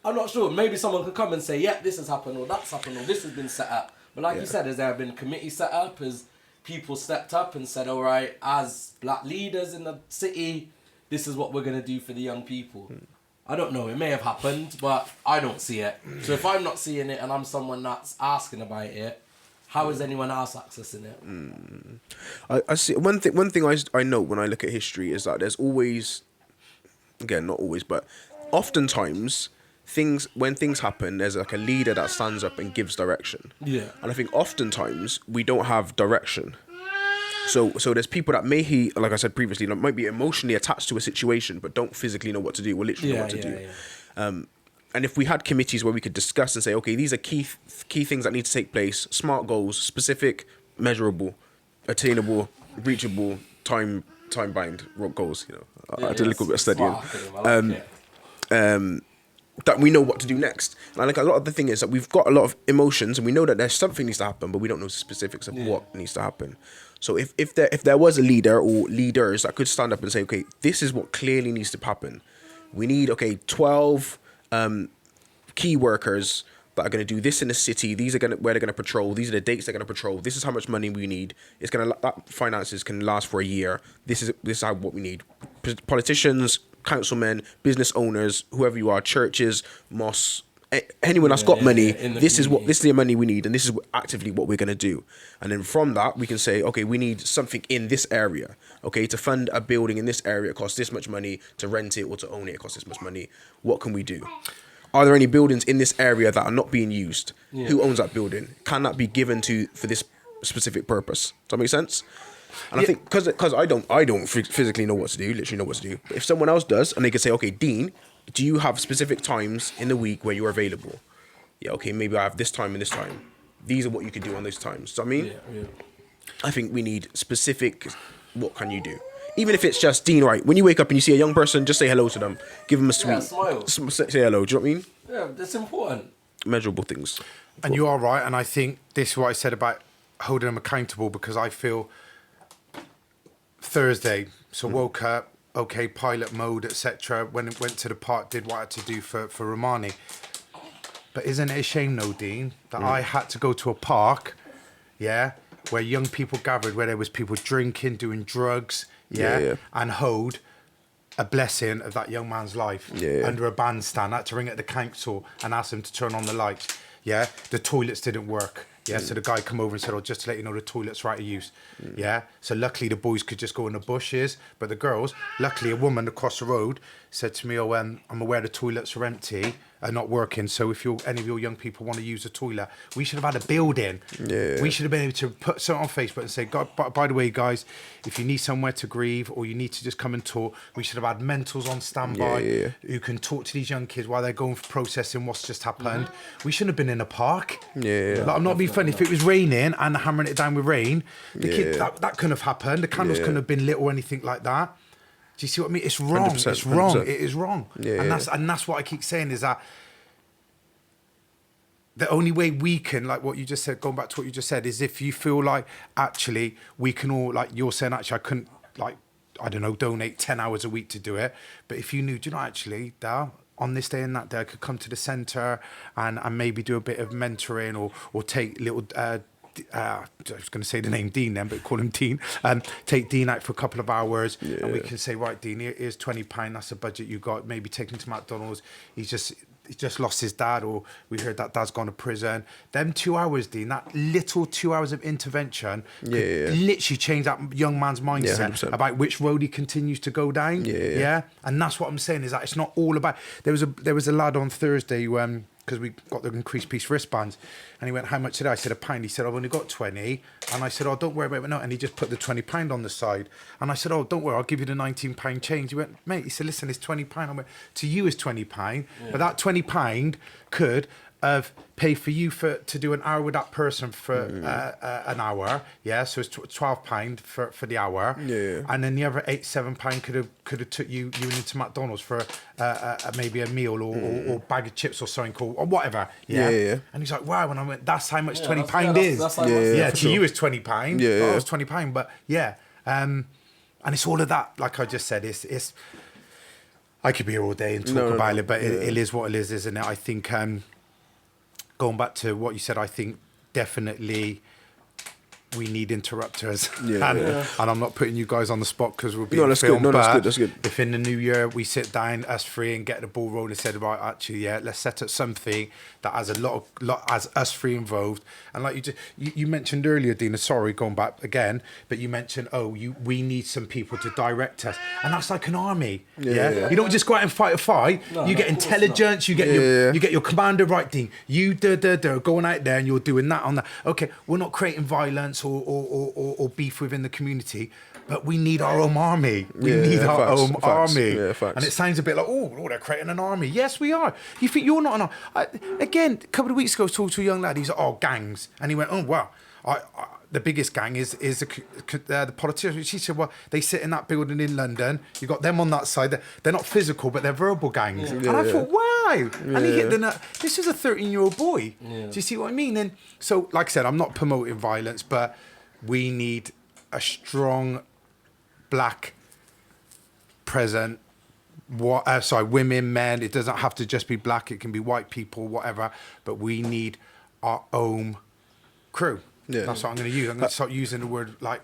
I'm not sure. Maybe someone could come and say, yeah, this has happened or that's happened or this has been set up. But like you said, has there been a committee set up? Has people stepped up and said, all right, as black leaders in the city, this is what we're going to do for the young people? I don't know. It may have happened, but I don't see it. So if I'm not seeing it and I'm someone that's asking about it, how is anyone else accessing it? I see. One thing I know when I look at history is that there's always, again, not always, but oftentimes... when things happen, there's like a leader that stands up and gives direction. Yeah. And I think oftentimes we don't have direction. So there's people that like I said previously, might be emotionally attached to a situation but don't physically know what to do or literally know what to do. Yeah. And if we had committees where we could discuss and say, okay, these are key things that need to take place, smart goals, specific, measurable, attainable, reachable, time-bound goals. I did a little bit of studying. That we know what to do next. And like a lot of the thing is that we've got a lot of emotions and we know that there's something needs to happen, but we don't know the specifics of what needs to happen. So if there was a leader or leaders that could stand up and say, okay, this is what clearly needs to happen. We need 12 key workers that are going to do this in the city. These are where they're going to patrol. These are the dates they're going to patrol. This is how much money we need. That finances can last for a year. This is what we need. Politicians, councilmen, business owners, whoever you are, churches, mosques, anyone that's got money, this is the money we need, and this is actively what we're going to do. And then from that, we can say, okay, we need something in this area. Okay, to fund a building in this area, it costs this much money. To rent it or to own it, it costs this much money. What can we do? Are there any buildings in this area that are not being used? Yeah. Who owns that building? Can that be given for this specific purpose? Does that make sense? And I think because I don't physically know what to do, literally know what to do. But if someone else does, and they could say, okay, Dean, do you have specific times in the week where you're available? Yeah, okay, maybe I have this time and this time. These are what you could do on those times. So I mean, I think we need specific. What can you do? Even if it's just Dean, right? When you wake up and you see a young person, just say hello to them. Give them a sweet smile. Say hello. Do you know what I mean? Yeah, that's important. Measurable things. And you are right. And I think this is what I said about holding them accountable, because I feel Thursday, so woke up, okay, pilot mode, etc. When it went to the park, did what I had to do for Romani. But isn't it a shame, though, Dean, that I had to go to a park, where young people gathered, where there was people drinking, doing drugs, and hold a blessing of that young man's life under a bandstand. I had to ring at the council and ask them to turn on the lights. Yeah, the toilets didn't work. Yeah, so the guy come over and said, just to let you know, the toilet's right of use. Yeah, so luckily the boys could just go in the bushes, but the girls, luckily a woman across the road said to me, I'm aware the toilets are empty and not working, so if any of your young people want to use the toilet, we should have had a building. We should have been able to put something on Facebook and say, by the way, guys, if you need somewhere to grieve or you need to just come and talk, we should have had mentors on standby who can talk to these young kids while they're going for processing what's just happened. We shouldn't have been in a park. Like, I'm not being funny. If it was raining and hammering it down with rain, the kid, that couldn't have happened. The candles couldn't have been lit or anything like that. Do you see what I mean? It's wrong. 100%, it's wrong. 100%. It is wrong. And that's what I keep saying is that the only way we can, like what you just said, going back to what you just said, is if you feel like actually we can all, like you're saying, actually I couldn't, like, I don't know, donate 10 hours a week to do it. But if you knew, do you know, actually, Dal, on this day and that day, I could come to the centre and maybe do a bit of mentoring or take little I was going to say the name Dean then, but call him Dean. Take Dean out for a couple of hours, and we can say, right, Dean, here's £20. That's the budget you got. Maybe take him to McDonald's. He's just lost his dad, or we heard that dad's gone to prison. Them 2 hours, Dean, that little 2 hours of intervention could literally change that young man's mindset about which road he continues to go down. Yeah. And that's what I'm saying, is that it's not all about... There was a lad on Thursday who... because we got the increased piece wristbands, and he went, how much did I said £1. He said, I've only got 20. And I said, oh, don't worry about it. No. And he just put the £20 on the side. And I said, oh, don't worry, I'll give you the £19 change. He went, mate, he said, listen, it's £20. I went, to you it's £20, but that £20 could have paid for you to do an hour with that person for an hour, so it's £12 for the hour, and then the other £7 could have took you into McDonald's for maybe a meal or bag of chips or something, or whatever, And he's like, wow, and I went, that's how much £20 is. That's to you it's £20, oh, it's £20, but and it's all of that, like I just said, it's I could be here all day and talk about it, but it is what it is, isn't it? I think going back to what you said, I think definitely we need interrupters. And I'm not putting you guys on the spot because we'll be filmed. That's good. If in the new year we sit down, us three, and get the ball rolling and said, right, actually, let's set up something that has a lot has us three involved. And like you mentioned earlier, Dina, sorry, going back again, but you mentioned, we need some people to direct us. And that's like an army. You don't just go out and fight a fight. No, you get intelligence, you get your commander, right, Dean. You going out there and you're doing that on that. Okay, we're not creating violence or beef within the community, but we need our own army. We need our own army. And it sounds a bit like, they're creating an army. Yes, we are. You think you're not an army? Again, a couple of weeks ago, I was talking to a young lad. He's like, gangs. And he went, oh, wow. The biggest gang is the politicians. She said, well, they sit in that building in London. You got them on that side. They're not physical, but they're verbal gangs. And I thought, wow. And he hit the nut. This is a 13-year-old boy. Do you see what I mean? And so, like I said, I'm not promoting violence, but we need a strong black present. Women, men. It doesn't have to just be black. It can be white people, whatever. But we need our own crew. That's what I'm going to use. I'm going to start using the word like.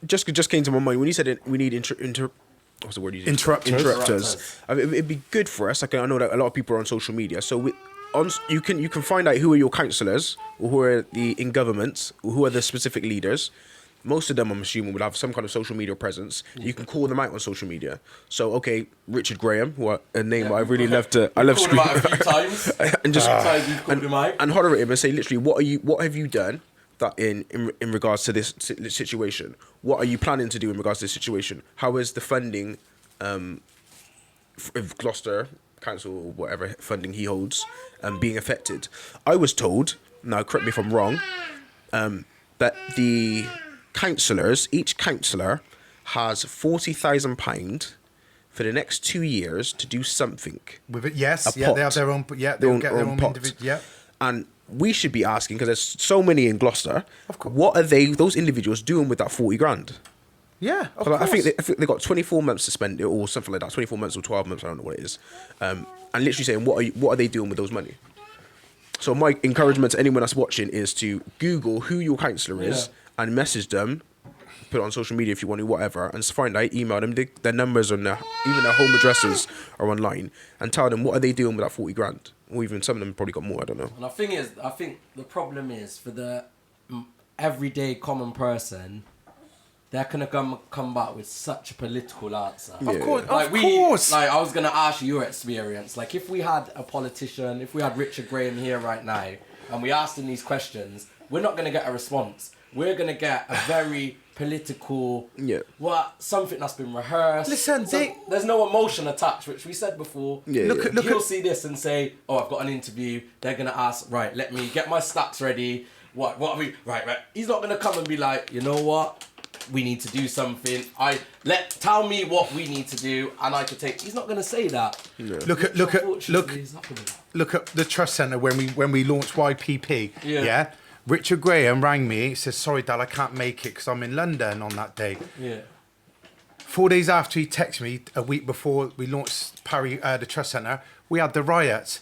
Just came to my mind when you said we need what's the word you used? Interrupters. I mean, it'd be good for us. Like, I know that a lot of people are on social media, so you can find out who are your councillors, or who are in government, or who are the specific leaders. Most of them, I'm assuming, will have some kind of social media presence. You can call them out on social media. So, okay, Richard Graham, a name I really love to. I love screaming out a few times. And just and holler at him and say, literally, what have you done that in regards to this situation? What are you planning to do in regards to this situation? How is the funding of Gloucester Council, or whatever funding he holds, being affected? I was told, now correct me if I'm wrong, that the councillors, each councillor has £40,000 for the next 2 years to do something with it. Yes, they have their own. They'll get their own individual. And we should be asking, because there's so many in Gloucester, of course, what are those individuals doing with that 40 grand? Yeah, of course. I think they got 24 months to spend it, or something like that. 24 months or 12 months, I don't know what it is. And literally saying, what are they doing with those money? So my encouragement to anyone that's watching is to Google who your councillor is and message them, put it on social media if you want to, whatever, and find out, email them, their numbers and even their home addresses are online, and tell them what are they doing with that 40 grand. Or even some of them probably got more, I don't know. And I think the problem is for the everyday common person, they're gonna come back with such a political answer. Of course, Like I was gonna ask you your experience. Like if we had a politician, if we had Richard Graham here right now, and we asked him these questions, we're not gonna get a response. We're gonna get a very political, something that's been rehearsed. Listen, there's no emotion attached, which we said before. He'll see this and say, "Oh, I've got an interview." They're gonna ask, "Right, let me get my stats ready. What are we? Right." He's not gonna come and be like, "You know what? We need to do something. Tell me what we need to do, and I could take." He's not gonna say that. Yeah. Look at the trust centre when we launched YPP. Yeah. Richard Graham rang me. He says, "Sorry, Dad, I can't make it because I'm in London on that day." Yeah. 4 days after he texted me, a week before we launched the trust centre, we had the riots.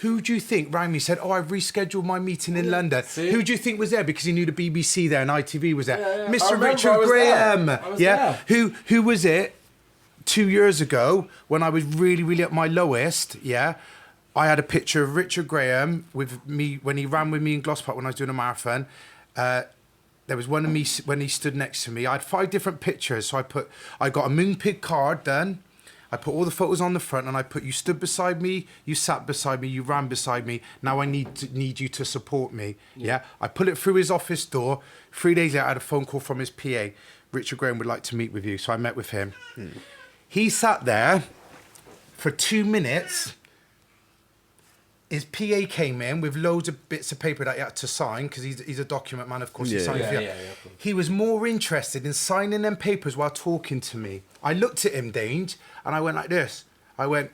Who do you think rang me, said, oh, I've rescheduled my meeting in London. See? Who do you think was there? Because he knew the BBC there and ITV was there. Yeah, yeah. I Mr. remember I Richard was Graham. there. I was Yeah. there. Who was it 2 years ago when I was really, really at my lowest? Yeah. I had a picture of Richard Graham with me when he ran with me in Gloucester Park when I was doing a marathon. There was one of me when he stood next to me. I had 5 different pictures. So I got a Moonpig card done. I put all the photos on the front and I put, you stood beside me, you sat beside me, you ran beside me. Now I need you to support me. Yeah. I put it through his office door. 3 days later, I had a phone call from his PA. Richard Graham would like to meet with you. So I met with him. He sat there for 2 minutes. His PA came in with loads of bits of paper that he had to sign because he's a document man, of course. He signed it. He was more interested in signing them papers while talking to me. I looked at him, Dange, and I went like this. I went,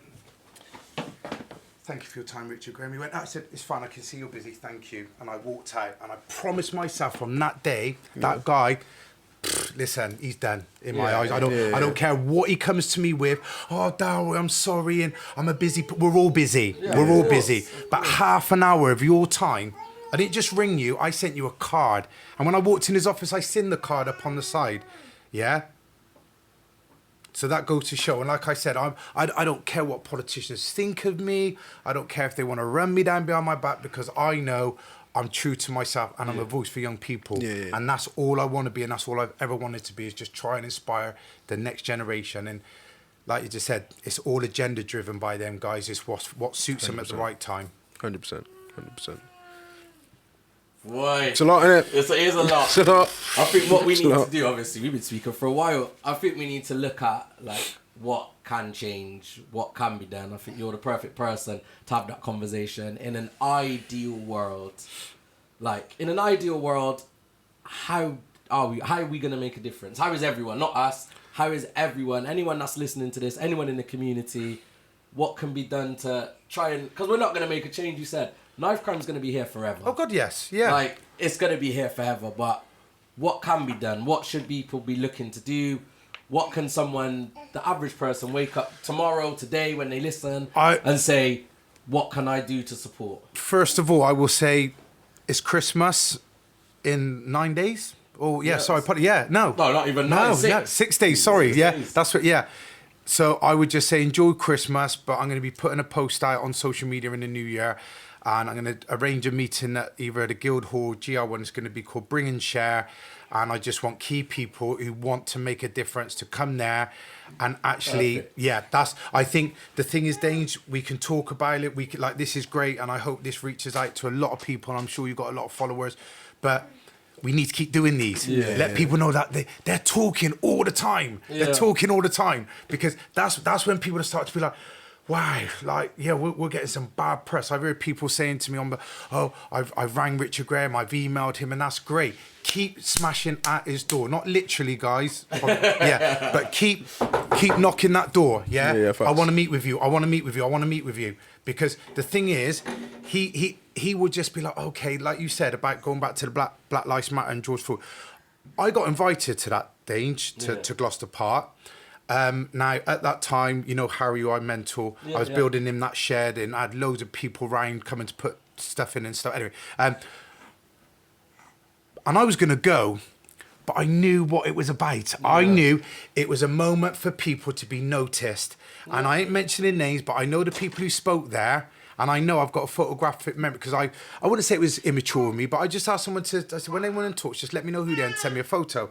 thank you for your time, Richard Graham. He went, I said, it's fine, I can see you're busy, thank you. And I walked out, and I promised myself from that day, that guy, listen, he's done in my eyes. I don't care what he comes to me with. Oh, Delroy, I'm sorry, and I'm a busy. We're all busy. We're all busy. But half an hour of your time, I didn't just ring you. I sent you a card, and when I walked in his office, I seen the card up on the side. Yeah. So that goes to show. And like I said, I don't care what politicians think of me. I don't care if they want to run me down behind my back because I know I'm true to myself and I'm a voice for young people. And that's all I want to be, and that's all I've ever wanted to be, is just try and inspire the next generation. And like you just said, it's all agenda driven by them guys. It's what suits 100%. Them at the right time. 100%. Boy, it's a lot, isn't it? It is a lot. It's a lot. I think what we need to do, obviously, we've been speaking for a while. I think we need to look at like what can change, what can be done. I think you're the perfect person to have that conversation. In an ideal world, how are we going to make a difference? How is everyone, not us, how is everyone, anyone that's listening to this, anyone in the community, what can be done to try and, because we're not going to make a change, you said. Knife crime's going to be here forever. Oh, God, yes. Yeah. Like, it's going to be here forever, but what can be done? What should people be looking to do? What can someone, the average person, wake up tomorrow, today, when they listen, and say, what can I do to support? First of all, I will say, it's Christmas in 9 days. Oh, yeah, yes. Sorry. No, not even 9, 6. No, 6 days, sorry. 6 days. That's what, So I would just say, enjoy Christmas, but I'm going to be putting a post out on social media in the new year. And I'm going to arrange a meeting at either the Guildhall, GR1 is going to be called Bring and Share. And I just want key people who want to make a difference to come there and actually, I think the thing is, Dange, we can talk about it. We can, like, this is great. And I hope this reaches out to a lot of people. And I'm sure you've got a lot of followers, but we need to keep doing these. Let people know that they're talking all the time. They're talking all the time, because that's when people start to be like, wow, like, we're getting some bad press. I've heard people saying to me I've rang Richard Graham, I've emailed him, and that's great. Keep smashing at his door. Not literally, guys. But keep knocking that door, I want to meet with you. I want to meet with you. I want to meet with you. Because the thing is, he would just be like, okay, like you said, about going back to the Black Lives Matter and George Floyd. I got invited to that, Dange, to Gloucester Park. Now, at that time, Harry, who I mentor, I was building him that shed, and I had loads of people around coming to put stuff in and stuff. Anyway, and I was going to go, but I knew what it was about. I knew it was a moment for people to be noticed. And I ain't mentioning names, but I know the people who spoke there. And I know I've got a photographic memory, because I wouldn't say it was immature of me, but I just asked someone I said, when they want to talk, just let me know who they are and send me a photo.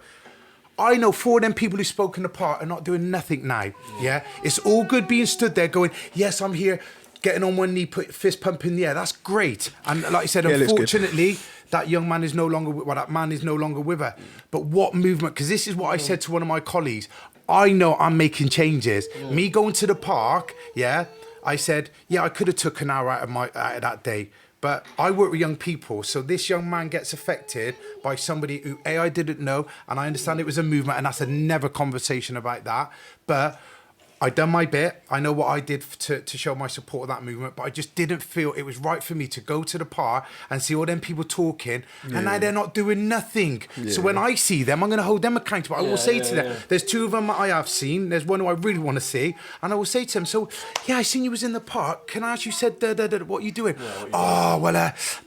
I know 4 of them people who spoke in the park are not doing nothing now. Yeah, it's all good being stood there going, yes, I'm here, getting on one knee, put fist pump in the air. That's great. And like you said, unfortunately, that young man is no longer that man is no longer with her. But what movement? Because this is what I said to one of my colleagues. I know I'm making changes. Me going to the park, I said, I could have took an hour out of that day. But I work with young people, so this young man gets affected by somebody who, I didn't know, and I understand it was a movement, and that's a never conversation about that. But I done my bit. I know what I did to show my support of that movement, but I just didn't feel it was right for me to go to the park and see all them people talking, and now they're not doing nothing. So when I see them, I'm going to hold them accountable. I will say to them, there's 2 of them that I have seen. There's one who I really want to see, and I will say to them, so I seen you was in the park. Can I ask you, said, what are you doing?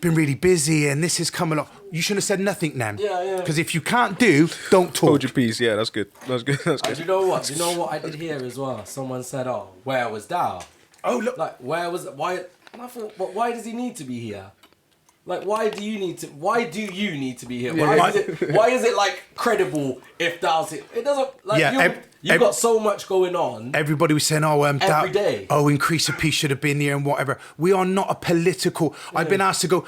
Been really busy, and this is coming up. You shouldn't have said nothing then. Because if you can't do, don't talk. Hold your peace. Yeah, that's good. That's good. That's good. Do you know what? Do you know what I did hear as well? Someone said, "Oh, where was Dow?" Oh, look. Like, where was why? And I thought, but why does he need to be here? Like, why do you need to be here? Why is it like credible if Dow's it? It doesn't. Like, you've got so much going on. Everybody was saying, every day. Oh, Increase of Peace should have been here and whatever. We are not a political. I've been asked to go.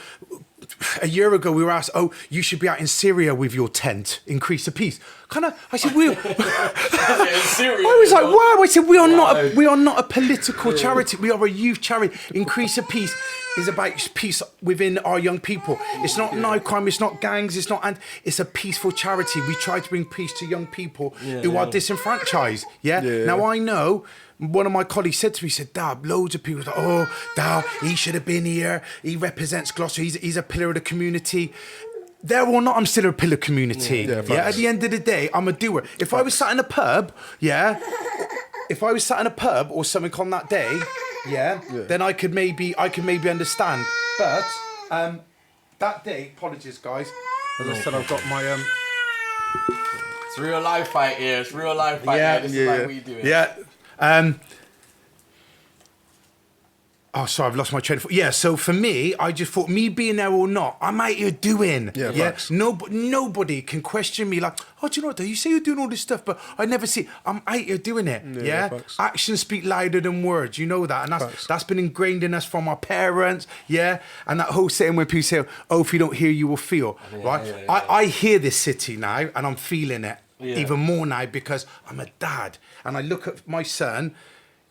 A year ago, we were asked, "Oh, you should be out in Syria with your tent. Increase of Peace." I said, "We." I was like, "Wow!" I said, "We are not a political charity. We are a youth charity. Increase of Peace is about peace within our young people. It's not knife crime. It's not gangs. It's not, and it's a peaceful charity. We try to bring peace to young people who are disenfranchised. Now I know." One of my colleagues said to me, he said, "Dab, loads of people, Dab, he should have been here. He represents Gloucester. He's a pillar of the community." There or not, I'm still a pillar community. At the end of the day, I'm a doer. If I was sat in a pub, or something on that day, then I could maybe understand. But that day, apologies, guys. As I said, I've got my It's real life fight here. It's real life fight here. This is like we do it. Sorry, I've lost my train of thought. So for me, I just thought, me being there or not, I'm out here doing. Nobody can question me like, "Oh, do you know what? You say you're doing all this stuff, but I never see. I'm out here doing it." Actions speak louder than words. You know that, and that's been ingrained in us from our parents. And that whole saying when people say, "Oh, if you don't hear, you will feel." I hear this city now, and I'm feeling it even more now because I'm a dad, and I look at my son,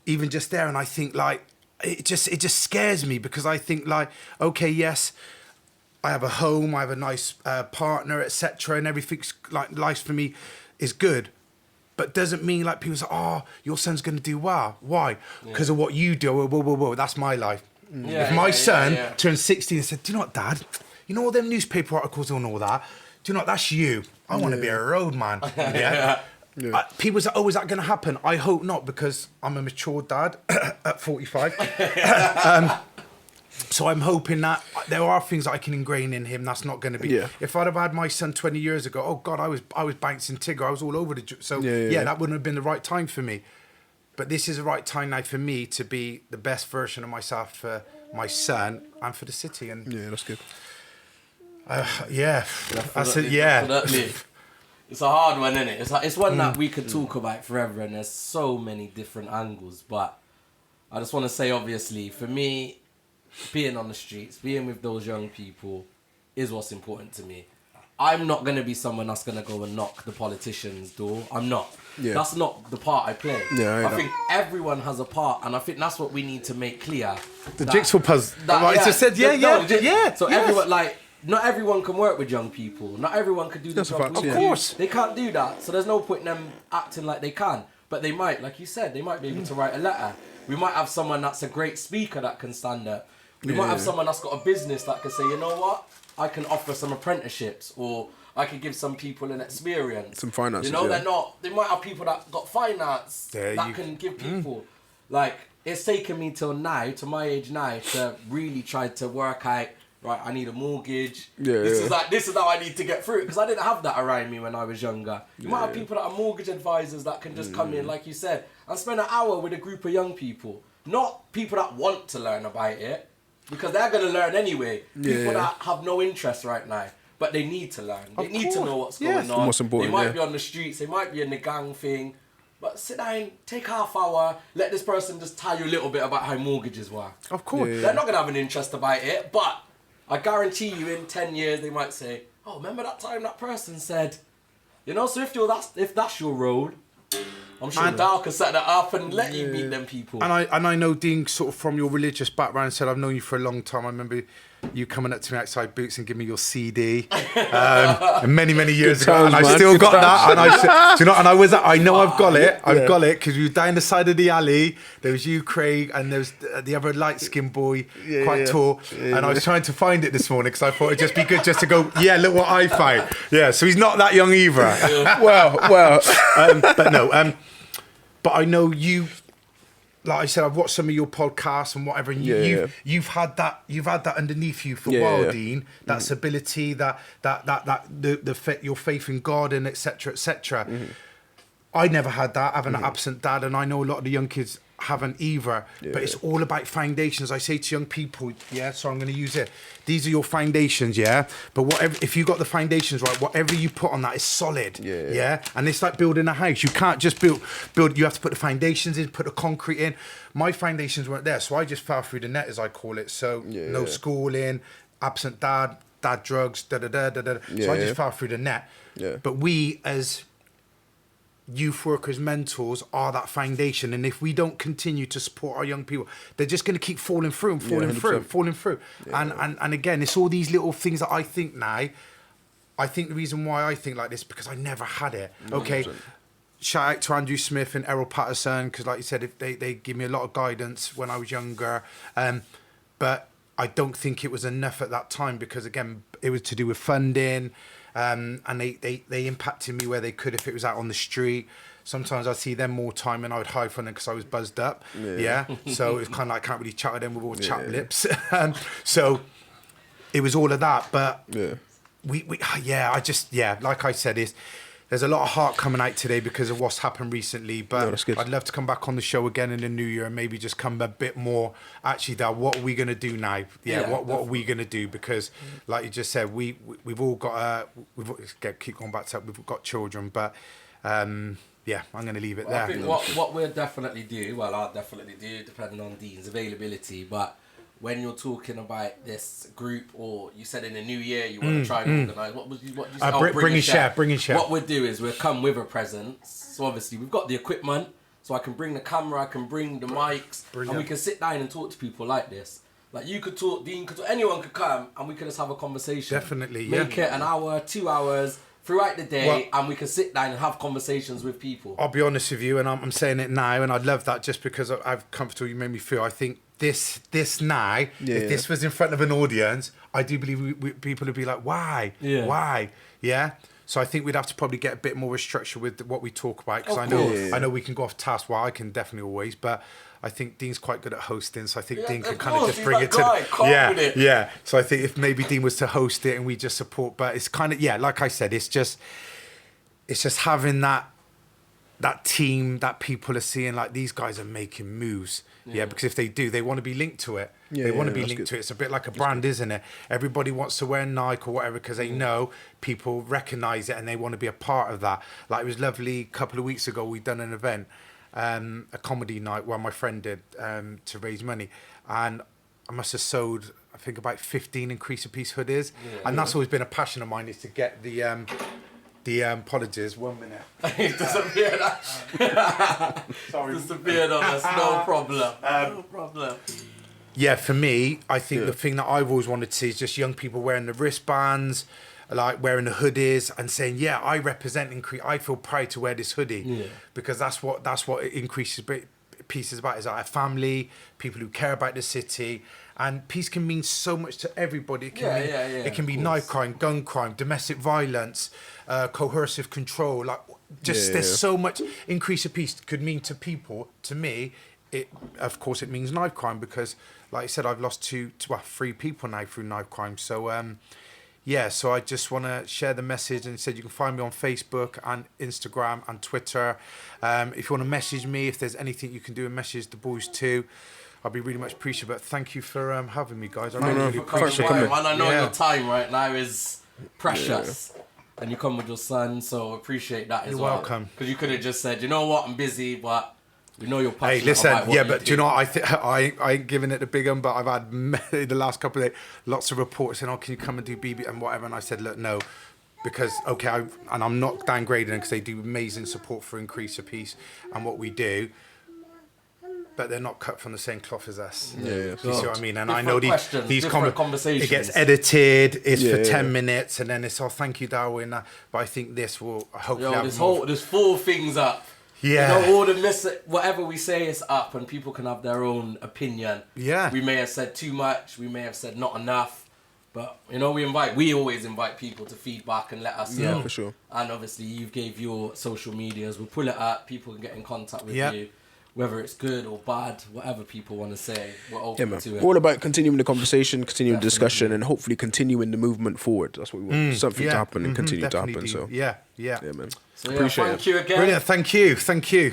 even just there, and I think like. It just scares me because I think like, okay, yes, I have a home, I have a nice partner, etc., and everything's like life for me is good, but doesn't mean like people say, "Oh, your son's going to do well." Why? Because of what you do. Whoa, that's my life. If my son turned 16 and said, "Do you know what, Dad? You know all them newspaper articles and all that? Do you know what? That's you. I want to be a roadman." People say, "Oh, is that going to happen?" I hope not, because I'm a mature dad at 45. So I'm hoping that there are things that I can ingrain in him. That's not going to be. If I'd have had my son 20 years ago, oh God, I was bouncing Tigger. I was all over the. That wouldn't have been the right time for me. But this is the right time now for me to be the best version of myself for my son and for the city. And that's good. Definitely. It's a hard one, isn't it? It's one that we could talk about forever, and there's so many different angles. But I just want to say, obviously, for me, being on the streets, being with those young people is what's important to me. I'm not going to be someone that's going to go and knock the politician's door. I'm not. That's not the part I play. I think everyone has a part, and I think that's what we need to make clear. The jigsaw puzzle. So everyone, like, not everyone can work with young people. Not everyone can do the job. Of course. They can't do that. So there's no point in them acting like they can. But they might, like you said, they might be able to write a letter. We might have someone that's a great speaker that can stand up. We might have someone that's got a business that can say, "You know what? I can offer some apprenticeships, or I can give some people an experience." Some finance. You know, they might have people that got finance that can give people. Like, it's taken me till now, to my age now, to really try to work out, right, I need a mortgage. This is how I need to get through it, because I didn't have that around me when I was younger. You might have people that are mortgage advisors that can just come in, like you said, and spend an hour with a group of young people. Not people that want to learn about it, because they're going to learn anyway. People that have no interest right now, but they need to learn. They need to know what's going on. Most important, they might be on the streets, they might be in the gang thing, but sit down, take half hour, let this person just tell you a little bit about how mortgages work. Of course. They're not going to have an interest about it, but I guarantee you in 10 years they might say, "Oh, remember that time that person said," you know, so if that's your role. I'm sure Dow could set that up and let you meet them people. And I know, Dean, sort of from your religious background, said I've known you for a long time. I remember you coming up to me outside Boots and giving me your CD many years ago, and I still got that. And I said, do you know? And I was, I know I've got it. I've got it because we were down the side of the alley. There was you, Craig, and there was the other light-skinned boy, quite tall. And I was trying to find it this morning because I thought it'd just be good just to go. Yeah, look what I found. Yeah, so he's not that young either. well, but no. But I know you. Like I said, I've watched some of your podcasts and whatever, and you've had that underneath you for a while, Dean. That stability, your faith in God, and etc. etc. I never had that, having an absent dad, and I know a lot of the young kids haven't either. But it's all about foundations. I say to young people, so I'm going to use it. These are your foundations, But whatever, if you got the foundations right, whatever you put on that is solid, And it's like building a house. You can't just build. You have to put the foundations in, put the concrete in. My foundations weren't there, so I just fell through the net, as I call it. So no schooling, absent dad drugs, So I just fell through the net. But we as youth workers, mentors are that foundation, and if we don't continue to support our young people, they're just going to keep falling through. And again, it's all these little things that I think now. I think the reason why I think like this because I never had it. Okay, 100%. Shout out to Andrew Smith and Errol Patterson because, like you said, if they give me a lot of guidance when I was younger, but I don't think it was enough at that time because again, it was to do with funding. And they impacted me where they could if it was out on the street. Sometimes I'd see them more time and I would hide from them because I was buzzed up. So it's kind of like I can't really chat with them with all chapped lips. So it was all of that. But like I said, there's a lot of heart coming out today because of what's happened recently. But I'd love to come back on the show again in the new year and maybe just come a bit more. Actually, Dad, what are we going to do now? What are we going to do? Because, like you just said, we've all got keep going back to that. We've got children, but I'm going to leave it there. I think what we'll definitely do. Well, I'll definitely do, depending on Dean's availability, but. When you're talking about this group, or you said in the new year you want to try and organise, what you said? Bring and share. What we'll do is we'll come with a presence. So obviously we've got the equipment, so I can bring the camera, I can bring the mics, and we can sit down and talk to people like this. Like you could talk, Dean could talk, anyone could come, and we could just have a conversation. Definitely, Make it an hour, 2 hours throughout the day, and we can sit down and have conversations with people. I'll be honest with you, and I'm saying it now, and I'd love that just because I've comfortable you made me feel. I think this now, if this was in front of an audience, I do believe people would be like, why? So I think we'd have to probably get a bit more of a structure with what we talk about because I know we can go off task. Well, I can definitely always, but I think Dean's quite good at hosting, so I think Dean can kind of just bring it to So I think if maybe Dean was to host it and we just support, but it's kind of like I said, it's just having that team that people are seeing like these guys are making moves. Because if they do, they want to be linked to it. They want to be linked to it. It's a bit like a brand, isn't it? Everybody wants to wear Nike or whatever because they know people recognise it and they want to be a part of that. Like it was lovely a couple of weeks ago, we'd done an event, a comedy night where my friend did to raise money. And I must have sold, I think, about 15 Increase a Piece hoodies. And that's always been a passion of mine is to get the apologies, 1 minute. He disappeared. Sorry. Disappeared on us, no problem. No problem. Yeah, for me, I think the thing that I've always wanted to see is just young people wearing the wristbands, like wearing the hoodies and saying, I represent Increase. I feel proud to wear this hoodie because that's what Increase Piece is about. Is our family, people who care about the city. And peace can mean so much to everybody. It can it can be knife crime, gun crime, domestic violence, coercive control. Like, there's so much. Increase of peace could mean to people. To me, it means knife crime because, like I said, I've lost 3 people now through knife crime. So, so I just want to share the message and said you can find me on Facebook and Instagram and Twitter. If you want to message me, if there's anything you can do, and message the boys too. I'll be really much appreciative. But thank you for having me, guys. I really appreciate it. Man, I know your time right now is precious. And you come with your son, so appreciate that as well. You're welcome. Because you could have just said, you know what, I'm busy, but we know you're passionate. Hey, listen, about what but do you know what? I ain't giving it the big one, but I've had the last couple of days lots of reports saying, can you come and do BB and whatever? And I said, look, no. because and I'm not downgrading them because they do amazing support for Increase Your Peace and what we do, but they're not cut from the same cloth as us. Yeah. You see what I mean? And I know questions, these conversations. It gets edited. It's for Yeah. 10 minutes, and then it's thank you, Darwin. But I think this will hopefully. There's 4 things up. Yeah. You know, all the whatever we say is up, and people can have their own opinion. Yeah. We may have said too much. We may have said not enough. But you know, we always invite people to feedback and let us know. Yeah, for sure. And obviously, you gave your social medias. We'll pull it up. People can get in contact with Yep. you. Whether it's good or bad, whatever people want to say, we're Yeah, open man. to it. All about continuing the conversation, continuing the Definitely. discussion, and hopefully continuing the movement forward. That's what we want. Something to happen and continue to definitely happen. do. So yeah. yeah, man. So yeah, Appreciate thank it. you again. Brilliant. Thank you.